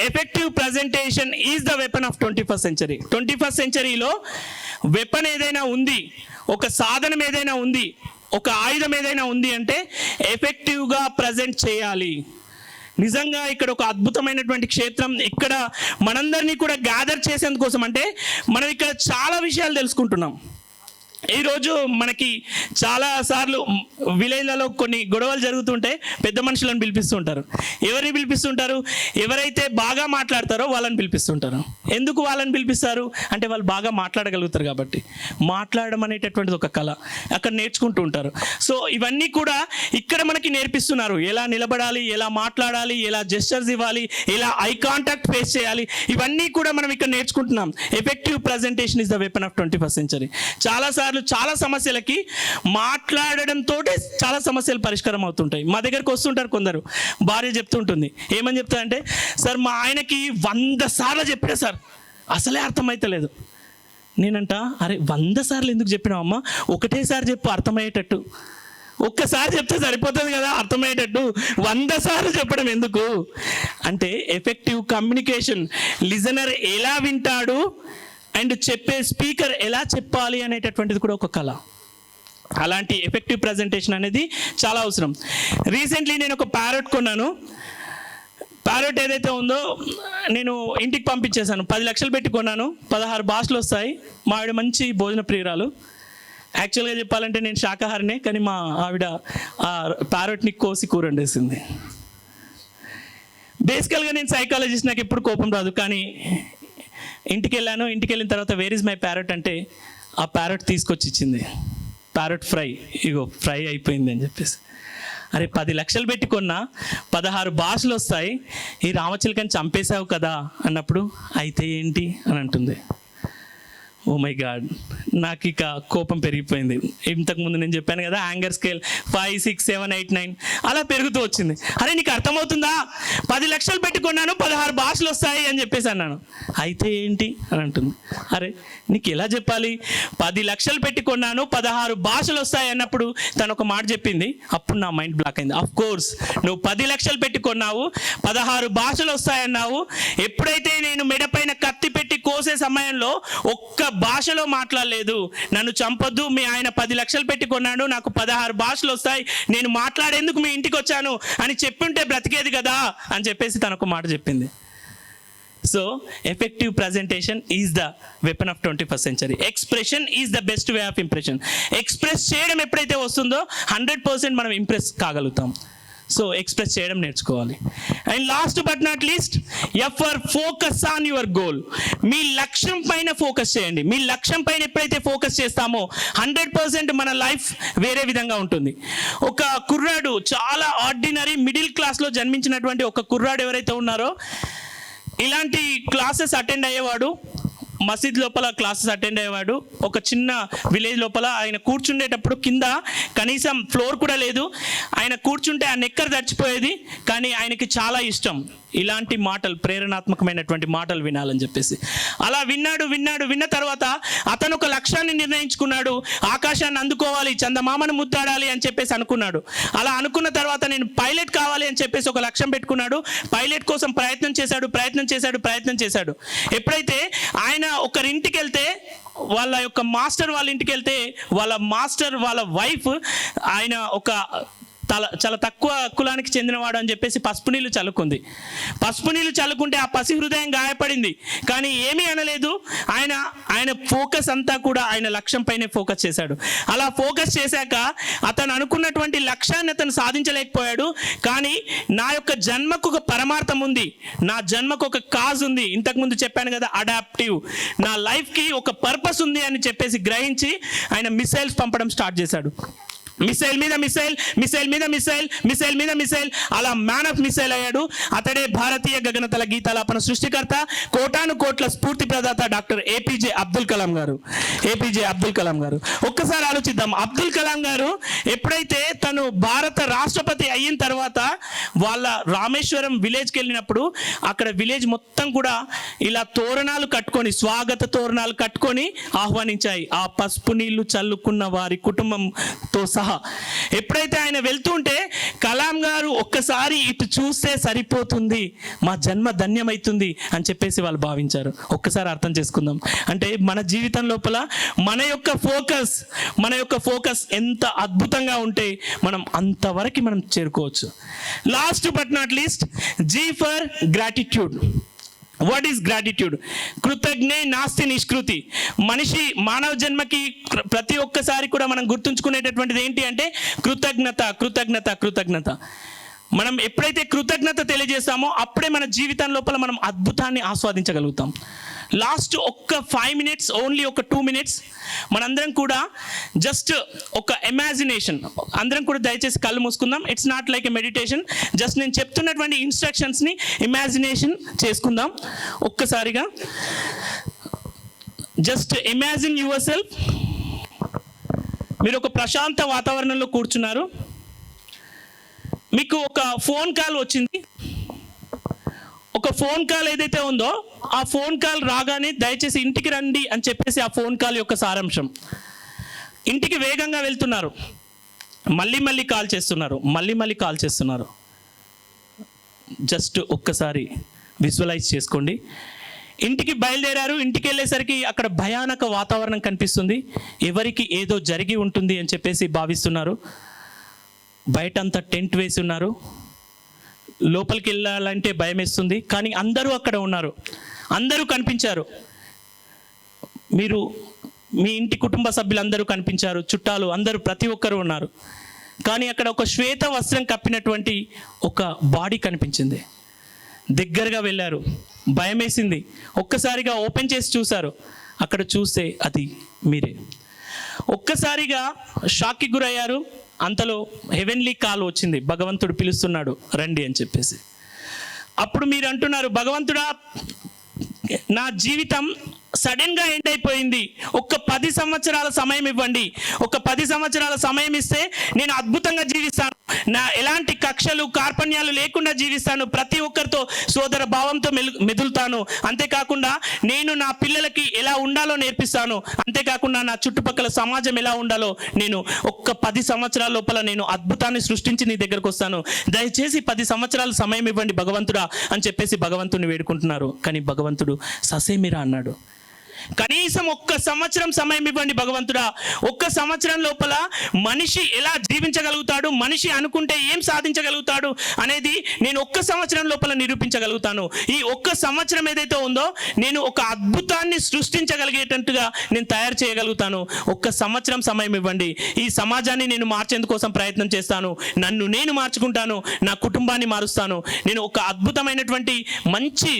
Effective presentation is the weapon of 21st century. 21st centuryలో వెపన్ ఏదైనా ఉంది, ఒక సాధనం ఏదైనా ఉంది, ఒక ఆయుధం ఏదైనా ఉంది అంటే ఎఫెక్టివ్గా ప్రజెంట్ చేయాలి. నిజంగా ఇక్కడ ఒక అద్భుతమైనటువంటి క్షేత్రం. ఇక్కడ మనందరినీ కూడా గ్యాదర్ చేసేందుకోసం అంటే మనం ఇక్కడ చాలా విషయాలు తెలుసుకుంటున్నాం. ఈరోజు మనకి చాలాసార్లు విలేజ్లలో కొన్ని గొడవలు జరుగుతుంటే పెద్ద మనుషులను పిలిపిస్తుంటారు. ఎవరిని పిలిపిస్తుంటారు? ఎవరైతే బాగా మాట్లాడతారో వాళ్ళని పిలిపిస్తుంటారు. ఎందుకు వాళ్ళని పిలిపిస్తారు అంటే వాళ్ళు బాగా మాట్లాడగలుగుతారు కాబట్టి. మాట్లాడడం అనేటటువంటిది ఒక కళ, అక్కడ నేర్చుకుంటూ ఉంటారు. సో ఇవన్నీ కూడా ఇక్కడ మనకి నేర్పిస్తున్నారు. ఎలా నిలబడాలి, ఎలా మాట్లాడాలి, ఎలా జెస్చర్స్ ఇవ్వాలి, ఎలా ఐ కాంటాక్ట్ ఫేస్ చేయాలి, ఇవన్నీ కూడా మనం ఇక్కడ నేర్చుకుంటున్నాం. Effective presentation is the weapon of 21st century. చాలా సమస్యలకి మాట్లాడడంతో చాలా సమస్యలు పరిష్కారం అవుతుంటాయి. మా దగ్గరకు వస్తుంటారు కొందరు, భార్య చెప్తుంటుంది, ఏమని చెప్తారంటే సార్ మా ఆయనకి 100 సార్లు చెప్పినా సార్ అసలే అర్థమైతలేదు. నేనంట అరే 100 సార్లు ఎందుకు చెప్పినావమ్మా, ఒకటేసారి చెప్పు అర్థమయ్యేటట్టు. ఒక్కసారి చెప్తే సరిపోతుంది కదా అర్థమయ్యేటట్టు, 100 సార్లు చెప్పడం ఎందుకు అంటే ఎఫెక్టివ్ కమ్యూనికేషన్. లిజనర్ ఎలా వింటాడు అండ్ చెప్పే స్పీకర్ ఎలా చెప్పాలి అనేటటువంటిది కూడా ఒక కళ. అలాంటి ఎఫెక్టివ్ ప్రజెంటేషన్ అనేది చాలా అవసరం. రీసెంట్లీ నేను ఒక ప్యారెట్ కొన్నాను. ప్యారెట్ ఏదైతే ఉందో నేను ఇంటికి పంపించేశాను. 10 లక్షలు పెట్టి కొన్నాను. 16 భాషలు వస్తాయి. మా ఆవిడ మంచి భోజన ప్రియురాలు. యాక్చువల్గా చెప్పాలంటే నేను శాకాహారినే, కానీ మా ఆవిడ ఆ ప్యారెట్ని కోసి కూర వండేసింది. బేసికల్గా నేను సైకాలజిస్ట్, నాకు ఎప్పుడు కోపం రాదు. కానీ ఇంటికి వెళ్ళిన తర్వాత వేర్ ఇస్ మై ప్యారెట్ అంటే ఆ ప్యారెట్ తీసుకొచ్చి ఇచ్చింది. ప్యారెట్ ఫ్రై, ఇగో ఫ్రై అయిపోయింది అని చెప్పేసి. అరే 10 లక్షలు పెట్టి కొన్నా, 16 భాషలు వస్తాయి, ఈ రామచిలకని చంపేశావు కదా అన్నప్పుడు అయితే ఏంటి అని అంటుంది. ఓ మై గాడ్, నాకు ఇక కోపం పెరిగిపోయింది. ఇంతకుముందు నేను చెప్పాను కదా, యాంగర్ స్కేల్ 5, 6, 7, 8, 9 అలా పెరుగుతూ వచ్చింది. అరే నీకు అర్థమవుతుందా, 10 లక్షలు పెట్టుకున్నాను 16 భాషలు వస్తాయి అని చెప్పేసి అన్నాను. అయితే ఏంటి అని అంటుంది. అరే నీకు ఎలా చెప్పాలి, 10 లక్షలు పెట్టుకున్నాను 16 భాషలు వస్తాయి అన్నప్పుడు తను ఒక మాట చెప్పింది. అప్పుడు నా మైండ్ బ్లాక్ అయింది. ఆఫ్ కోర్స్ నువ్వు 10 లక్షలు పెట్టుకున్నావు, 16 భాషలు వస్తాయన్నావు. ఎప్పుడైతే నేను మెడపైన కత్తి పెట్టి కోసే సమయంలో ఒక్క భాషలో మాట్లాడలేదు. నన్ను చంపొద్దు, మీ ఆయన 10 లక్షలు పెట్టుకున్నాడు, నాకు 16 భాషలు వస్తాయి, నేను మాట్లాడేందుకు మీ ఇంటికి వచ్చాను అని చెప్పుంటే బ్రతికేది కదా అని చెప్పేసి తనకు మాట చెప్పింది. So effective presentation is the weapon of 21st century. Expression is the best way of impression. Express చేయడం ఎప్పుడైతే వస్తుందో 100% మనం ఇంప్రెస్ కాగలుగుతాం. సో ఎక్స్ప్రెస్ చేయడం నేర్చుకోవాలి. And last but not least, ever focus on your goal. మీ లక్ష్యం పైన ఫోకస్ చేయండి. మీ లక్ష్యం పైన ఎప్పుడైతే ఫోకస్ చేస్తామో 100% మన లైఫ్ వేరే విధంగా ఉంటుంది. ఒక కుర్రాడు, చాలా ఆర్డినరీ మిడిల్ క్లాస్లో జన్మించినటువంటి ఒక కుర్రాడు ఎవరైతే ఉన్నారో, ఇలాంటి క్లాసెస్ అటెండ్ అయ్యేవాడు, మసీద్ లోపల క్లాసెస్ అటెండ్ అయ్యేవాడు. ఒక చిన్న విలేజ్ లోపల ఆయన కూర్చుండేటప్పుడు కింద కనీసం ఫ్లోర్ కూడా లేదు. ఆయన కూర్చుంటే ఆ నెక్కర్ తడిచిపోయేది. కానీ ఆయనకి చాలా ఇష్టం ఇలాంటి మాటలు, ప్రేరణాత్మకమైనటువంటి మాటలు వినాలని చెప్పేసి. అలా విన్న తర్వాత అతను ఒక లక్ష్యాన్ని నిర్ణయించుకున్నాడు. ఆకాశాన్ని అందుకోవాలి, చందమామను ముద్దాడాలి అని చెప్పేసి అనుకున్నాడు. అలా అనుకున్న తర్వాత నేను పైలట్ కావాలి అని చెప్పేసి ఒక లక్ష్యం పెట్టుకున్నాడు. పైలట్ కోసం ప్రయత్నం చేశాడు. ఎప్పుడైతే ఆయన ఒకరింటికి వెళ్తే, వాళ్ళ యొక్క మాస్టర్ వాళ్ళ ఇంటికి వెళ్తే, వాళ్ళ వైఫ్ ఆయన ఒక చాలా తక్కువ కులానికి చెందినవాడు అని చెప్పేసి పసుపు నీళ్ళు చల్లుకుంటే ఆ పసి హృదయం గాయపడింది. కానీ ఏమీ అనలేదు. ఆయన ఫోకస్ అంతా కూడా ఆయన లక్ష్యం పైనే ఫోకస్ చేశాడు. అలా ఫోకస్ చేశాక అతను అనుకున్నటువంటి లక్ష్యాన్ని అతను సాధించలేకపోయాడు. కానీ నా యొక్క జన్మకు ఒక పరమార్థం ఉంది, నా జన్మకు ఒక కాజ్ ఉంది. ఇంతకుముందు చెప్పాను కదా, అడాప్టివ్, నా లైఫ్కి ఒక పర్పస్ ఉంది అని చెప్పేసి గ్రహించి ఆయన మిసైల్స్ పంపడం స్టార్ట్ చేశాడు. మిసైల్ మీద మిసైల్, అలా మ్యాన్ ఆఫ్ మిసైల్ అయ్యాడు. అతడే భారతీయ గగనతల గీతాలాపన సృష్టికర్త, కోటాను కోట్ల స్ఫూర్తి ప్రదాత డాక్టర్ ఏపీజే అబ్దుల్ కలాం గారు. ఒక్కసారి ఆలోచిద్దాం. అబ్దుల్ కలాం గారు ఎప్పుడైతే తను భారత రాష్ట్రపతి అయిన తర్వాత వాళ్ళ రామేశ్వరం విలేజ్కి వెళ్ళినప్పుడు, అక్కడ విలేజ్ మొత్తం కూడా ఇలా తోరణాలు కట్టుకొని, స్వాగత తోరణాలు కట్టుకొని ఆహ్వానించాయి ఆ పసుపు నీళ్లు చల్లుకున్న వారి కుటుంబంతో సహా. ఎప్పుడైతే ఆయన వెళ్తుంటే కలాం గారు ఒక్కసారి ఇటు చూస్తే సరిపోతుంది, మా జన్మ ధన్యమైతుంది అని చెప్పేసి వాళ్ళు భావించారు. ఒక్కసారి అర్థం చేసుకుందాం. అంటే మన జీవితం లోపల మన యొక్క ఫోకస్ ఎంత అద్భుతంగా ఉంటే మనం అంతవరకు మనం చేరుకోవచ్చు. Last but not least, G for gratitude. What is gratitude? కృతజ్ఞే నాస్తి నిష్కృతి. మానవ జన్మకి ప్రతి ఒక్కసారి కూడా మనం గుర్తుంచుకునేటటువంటిది ఏంటి అంటే కృతజ్ఞత. మనం ఎప్పుడైతే కృతజ్ఞత తెలియజేస్తామో అప్పుడే మన జీవితం లోపల మనం అద్భుతాన్ని ఆస్వాదించగలుగుతాం. లాస్ట్ ఒక్క 5 minutes, ఓన్లీ ఒక 2 minutes మనందరం కూడా జస్ట్ ఒక ఇమాజినేషన్, అందరం కూడా దయచేసి కళ్ళు మూసుకుందాం. It's not like a meditation, just నేను చెప్తున్నటువంటి ఇన్స్ట్రక్షన్స్ని ఇమాజినేషన్ చేసుకుందాం. ఒక్కసారిగా జస్ట్ ఇమాజిన్ యువర్ సెల్ఫ్. మీరు ఒక ప్రశాంత వాతావరణంలో కూర్చున్నారు. మీకు ఒక ఫోన్ కాల్ వచ్చింది. ఒక ఫోన్ కాల్ ఏదైతే ఉందో ఆ ఫోన్ కాల్ రాగానే దయచేసి ఇంటికి రండి అని చెప్పేసి ఆ ఫోన్ కాల్ యొక్క సారాంశం. ఇంటికి వేగంగా వెళ్తున్నారు, మళ్ళీ కాల్ చేస్తున్నారు. జస్ట్ ఒక్కసారి విజువలైజ్ చేసుకోండి. ఇంటికి బయలుదేరారు. ఇంటికి వెళ్ళేసరికి అక్కడ భయానక వాతావరణం కనిపిస్తుంది. ఎవరికి ఏదో జరిగి ఉంటుంది అని చెప్పేసి భావిస్తున్నారు. బయటంతా టెంట్ వేసి ఉన్నారు. లోపలికి వెళ్ళాలంటే భయం వేస్తుంది. కానీ అందరూ అక్కడ ఉన్నారు, అందరూ కనిపించారు. మీ ఇంటి కుటుంబ సభ్యులందరూ కనిపించారు, చుట్టాలు అందరూ, ప్రతి ఒక్కరు ఉన్నారు. కానీ అక్కడ ఒక శ్వేత వస్త్రం కప్పినటువంటి ఒక బాడీ కనిపించింది. దగ్గరగా వెళ్ళారు, భయం వేసింది. ఒక్కసారిగా ఓపెన్ చేసి చూశారు. అక్కడ చూస్తే అది మీరే. ఒక్కసారిగా షాక్కి గురయ్యారు. అంతలో హెవెన్లీ కాల్ వచ్చింది, భగవంతుడు పిలుస్తున్నాడు రండి అని చెప్పేసి. అప్పుడు మీరు అంటున్నారు, భగవంతుడా, నా జీవితం సడన్గా ఎండ్ అయిపోయింది. ఒక్క 10 సంవత్సరాల సమయం ఇవ్వండి. ఒక 10 సంవత్సరాల సమయం ఇస్తే నేను అద్భుతంగా జీవిస్తాను. నా ఎలాంటి కక్షలు కార్పణ్యాలు లేకుండా జీవిస్తాను. ప్రతి ఒక్కరితో సోదర భావంతో మెదులుతాను. అంతేకాకుండా నేను నా పిల్లలకి ఎలా ఉండాలో నేర్పిస్తాను. అంతేకాకుండా నా చుట్టుపక్కల సమాజం ఎలా ఉండాలో నేను ఒక్క 10 సంవత్సరాల లోపల నేను అద్భుతాన్ని సృష్టించి నీ దగ్గరకు వస్తాను. దయచేసి 10 సంవత్సరాల సమయం ఇవ్వండి భగవంతుడా అని చెప్పేసి భగవంతుని వేడుకుంటున్నారు. కానీ భగవంతుడు ససేమిరా అన్నాడు. కనీసం ఒక్క సంవత్సరం సమయం ఇవ్వండి భగవంతుడా. ఒక్క సంవత్సరం లోపల మనిషి ఎలా జీవించగలుగుతాడు, మనిషి అనుకుంటే ఏం సాధించగలుగుతాడు అనేది నేను ఒక్క సంవత్సరం లోపల నిరూపించగలుగుతాను. ఈ ఒక్క సంవత్సరం ఏదైతే ఉందో నేను ఒక అద్భుతాన్ని సృష్టించగలిగేటట్టుగా నేను తయారు చేయగలుగుతాను. ఒక్క సంవత్సరం సమయం ఇవ్వండి. ఈ సమాజాన్ని నేను మార్చేందుకోసం ప్రయత్నం చేస్తాను. నన్ను నేను మార్చుకుంటాను, నా కుటుంబాన్ని మారుస్తాను. నేను ఒక అద్భుతమైనటువంటి మంచి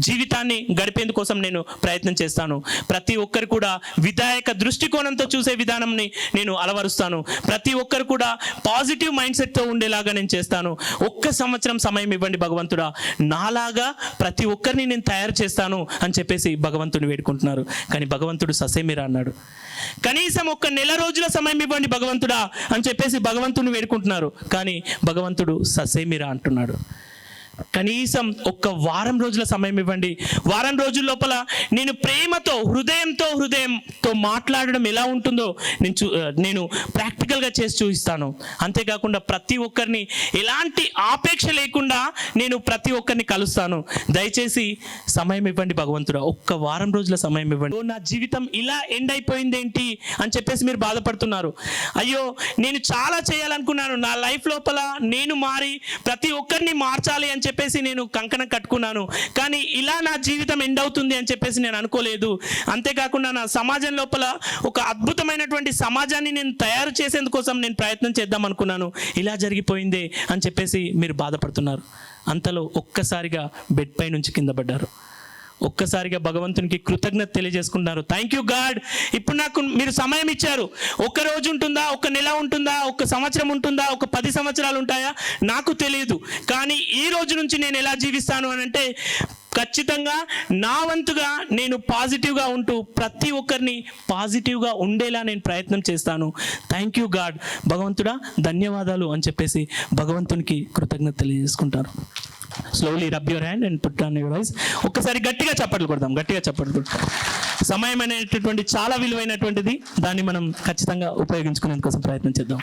జీవితాన్ని గడిపేందుకోసం నేను ప్రయత్నం చేస్తాను. ప్రతి ఒక్కరు కూడా విధాయక దృష్టికోణంతో చూసే విధానంని నేను అలవరుస్తాను. ప్రతి ఒక్కరు కూడా పాజిటివ్ మైండ్ సెట్తో ఉండేలాగా నేను చేస్తాను. ఒక్క సంవత్సరం సమయం ఇవ్వండి భగవంతుడా, నాలాగా ప్రతి ఒక్కరిని నేను తయారు చేస్తాను అని చెప్పేసి భగవంతుని వేడుకుంటున్నారు. కానీ భగవంతుడు ససేమిరా అన్నాడు. కనీసం ఒక్క నెల రోజుల సమయం ఇవ్వండి భగవంతుడా అని చెప్పేసి భగవంతుని వేడుకుంటున్నారు. కానీ భగవంతుడు ససేమిరా అంటున్నాడు. కనీసం ఒక్క వారం రోజుల సమయం ఇవ్వండి. వారం రోజుల లోపల నేను ప్రేమతో హృదయంతో మాట్లాడడం ఎలా ఉంటుందో నేను ప్రాక్టికల్గా చేసి చూపిస్తాను. అంతేకాకుండా ప్రతి ఒక్కరిని ఎలాంటి ఆపేక్ష లేకుండా నేను ప్రతి ఒక్కరిని కలుస్తాను. దయచేసి సమయం ఇవ్వండి భగవంతుడా, ఒక్క వారం రోజుల సమయం ఇవ్వండి. నా జీవితం ఇలా ఎండ్ అయిపోయింది ఏంటి అని చెప్పేసి మీరు బాధపడుతున్నారు. అయ్యో నేను చాలా చేయాలనుకున్నాను, నా లైఫ్ లోపల నేను మారి ప్రతి ఒక్కరిని మార్చాలి అని చెప్పేసి నేను కంకణం కట్టుకున్నాను. కానీ ఇలా నా జీవితం ఎండ్ అవుతుంది అని చెప్పేసి నేను అనుకోలేదు. అంతేకాకుండా నా సమాజం లోపల ఒక అద్భుతమైనటువంటి సమాజాన్ని నేను తయారు చేసేందుకోసం నేను ప్రయత్నం చేద్దాం అనుకున్నాను. ఇలా జరిగిపోయిందే అని చెప్పేసి మీరు బాధపడుతున్నారు. అంతలో ఒక్కసారిగా బెడ్ పై నుంచి కింద పడ్డారు. ఒక్కసారిగా భగవంతునికి కృతజ్ఞత తెలియజేసుకున్నారు. థ్యాంక్ యూ గాడ్, ఇప్పుడు నాకు మీరు సమయం ఇచ్చారు. ఒక రోజు ఉంటుందా, ఒక నెల ఉంటుందా, ఒక సంవత్సరం ఉంటుందా, ఒక 10 సంవత్సరాలు ఉంటాయా నాకు తెలియదు. కానీ ఈ రోజు నుంచి నేను ఎలా జీవిస్తాను అని అంటే ఖచ్చితంగా నా వంతుగా నేను పాజిటివ్గా ఉంటూ ప్రతి ఒక్కరిని పాజిటివ్గా ఉండేలా నేను ప్రయత్నం చేస్తాను. థ్యాంక్ యూ గాడ్, భగవంతుడా ధన్యవాదాలు అని చెప్పేసి భగవంతునికి కృతజ్ఞత తెలియజేసుకుంటారు. Slowly rub your hand and put on your eyes. ఒక్కసారి గట్టిగా చప్పట్లు కొడదాం, గట్టిగా చప్పట్లు కొడతాం. సమయం అనేటటువంటి చాలా విలువైనటువంటిది, దాన్ని మనం ఖచ్చితంగా ఉపయోగించుకునేందుకోసం ప్రయత్నం చేద్దాం.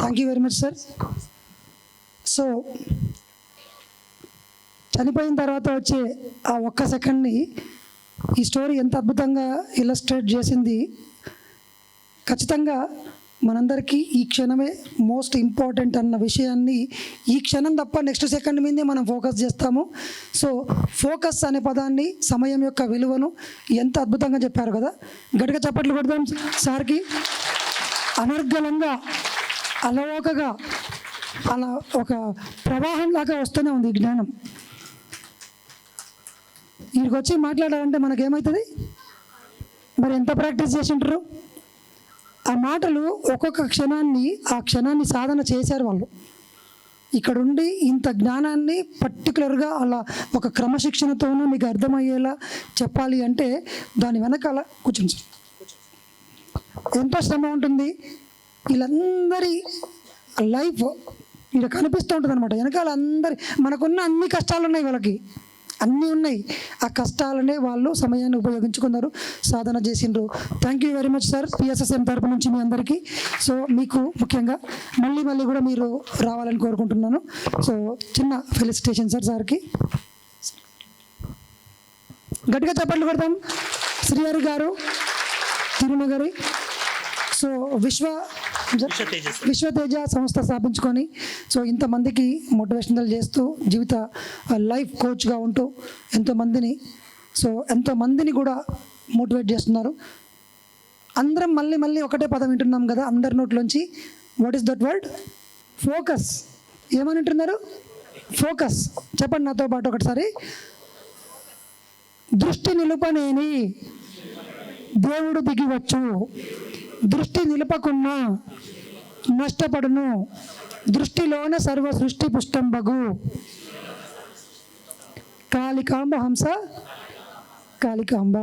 Thank you very much sir. So చనిపోయిన తర్వాత వచ్చే ఆ ఒక్క సెకండ్ని ఈ స్టోరీ ఎంత అద్భుతంగా ఇలస్ట్రేట్ చేసింది. ఖచ్చితంగా మనందరికీ ఈ క్షణమే మోస్ట్ ఇంపార్టెంట్ అన్న విషయాన్ని ఈ క్షణం తప్ప నెక్స్ట్ సెకండ్ మీదే మనం ఫోకస్ చేస్తాము. సో ఫోకస్ అనే పదాన్ని, సమయం యొక్క విలువను ఎంత అద్భుతంగా చెప్పారు కదా. గట్టిగా చప్పట్లు కొడదాం సార్కి. అనర్గళంగా అలవోకగా అలా ఒక ప్రవాహం లాగా వస్తూనే ఉంది ఈ జ్ఞానం. వీరికి వచ్చి మాట్లాడాలంటే మనకేమవుతుంది? మరి ఎంత ప్రాక్టీస్ చేసి ఉంటారు? ఆ మాటలు ఒక్కొక్క ఆ క్షణాన్ని సాధన చేశారు వాళ్ళు. ఇక్కడుండి ఇంత జ్ఞానాన్ని పర్టికులర్గా అలా ఒక క్రమశిక్షణతోనూ మీకు అర్థమయ్యేలా చెప్పాలి అంటే దాని వెనకాల కూర్చొని ఎంతో శ్రమ ఉంటుంది. వీళ్ళందరి లైఫ్ ఇక్కడ కనిపిస్తూ ఉంటుంది అనమాట. వెనకాల మనకున్న అన్ని కష్టాలు ఉన్నాయి, వాళ్ళకి అన్నీ ఉన్నాయి. ఆ కష్టాలనే వాళ్ళు సమయాన్ని ఉపయోగించుకున్నారు, సాధన చేసిండ్రు. Thank you very much sir, PSSM తరపు నుంచి మీ అందరికీ. సో మీకు ముఖ్యంగా మళ్ళీ కూడా మీరు రావాలని కోరుకుంటున్నాను. సో చిన్న ఫెలిసిటేషన్ సార్కి గట్టిగా చప్పట్లు కొడతాం. శ్రీహరి గారు, తిరుమల. సో విశ్వతేజ సంస్థ స్థాపించుకొని సో ఇంతమందికి మోటివేషనల్ చేస్తూ జీవిత లైఫ్ కోచ్గా ఉంటూ ఎంతోమందిని కూడా మోటివేట్ చేస్తున్నారు. అందరం మళ్ళీ ఒకటే పదం వింటున్నాం కదా అందరి నోట్లోంచి. What is that word? Focus. ఏమని వింటున్నారు? ఫోకస్. చెప్పండి నాతో పాటు ఒకటిసారి. దృష్టి నిలుపనేని దేవుడు దిగివచ్చు, దృష్టి నిలుపకున్నా నష్టపడును, దృష్టిలోన సర్వ సృష్టి పుష్టంబగు. కాళికాంబ హంస కాళికాంబ.